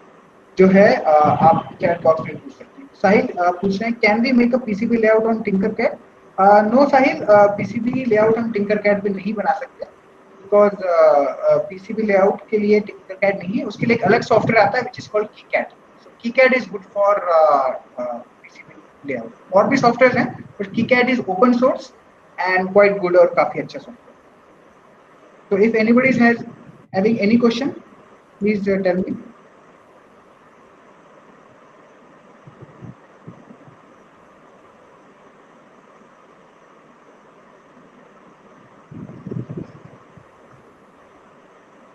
Speaker 1: जो है आप चैट बॉक्स में पूछ सकते हैं. साहिल पूछ रहे हैं, can we make a PCB layout on Tinkercad? No Sahil, PCB layout हम टिंकरकैड पे नहीं बना सकते, बिकॉज पीसीबी लेआउट के लिए टिंकरकैड नहीं है. उसके लिए एक अलग सॉफ्टवेयर आता है which is called KiCad. So KiCad is good for PCB layout. और भी सॉफ्टवेयर हैं, but KiCad is open source and quite good, और काफी अच्छा software. So if anybody has having any question, please tell me.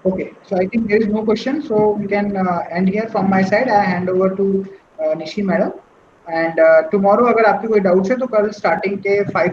Speaker 1: Okay, so I think there is no question, so we can end here. From my side, I hand over to Nishi madam. And tomorrow अगर आपके कोई doubts है तो कल starting के 5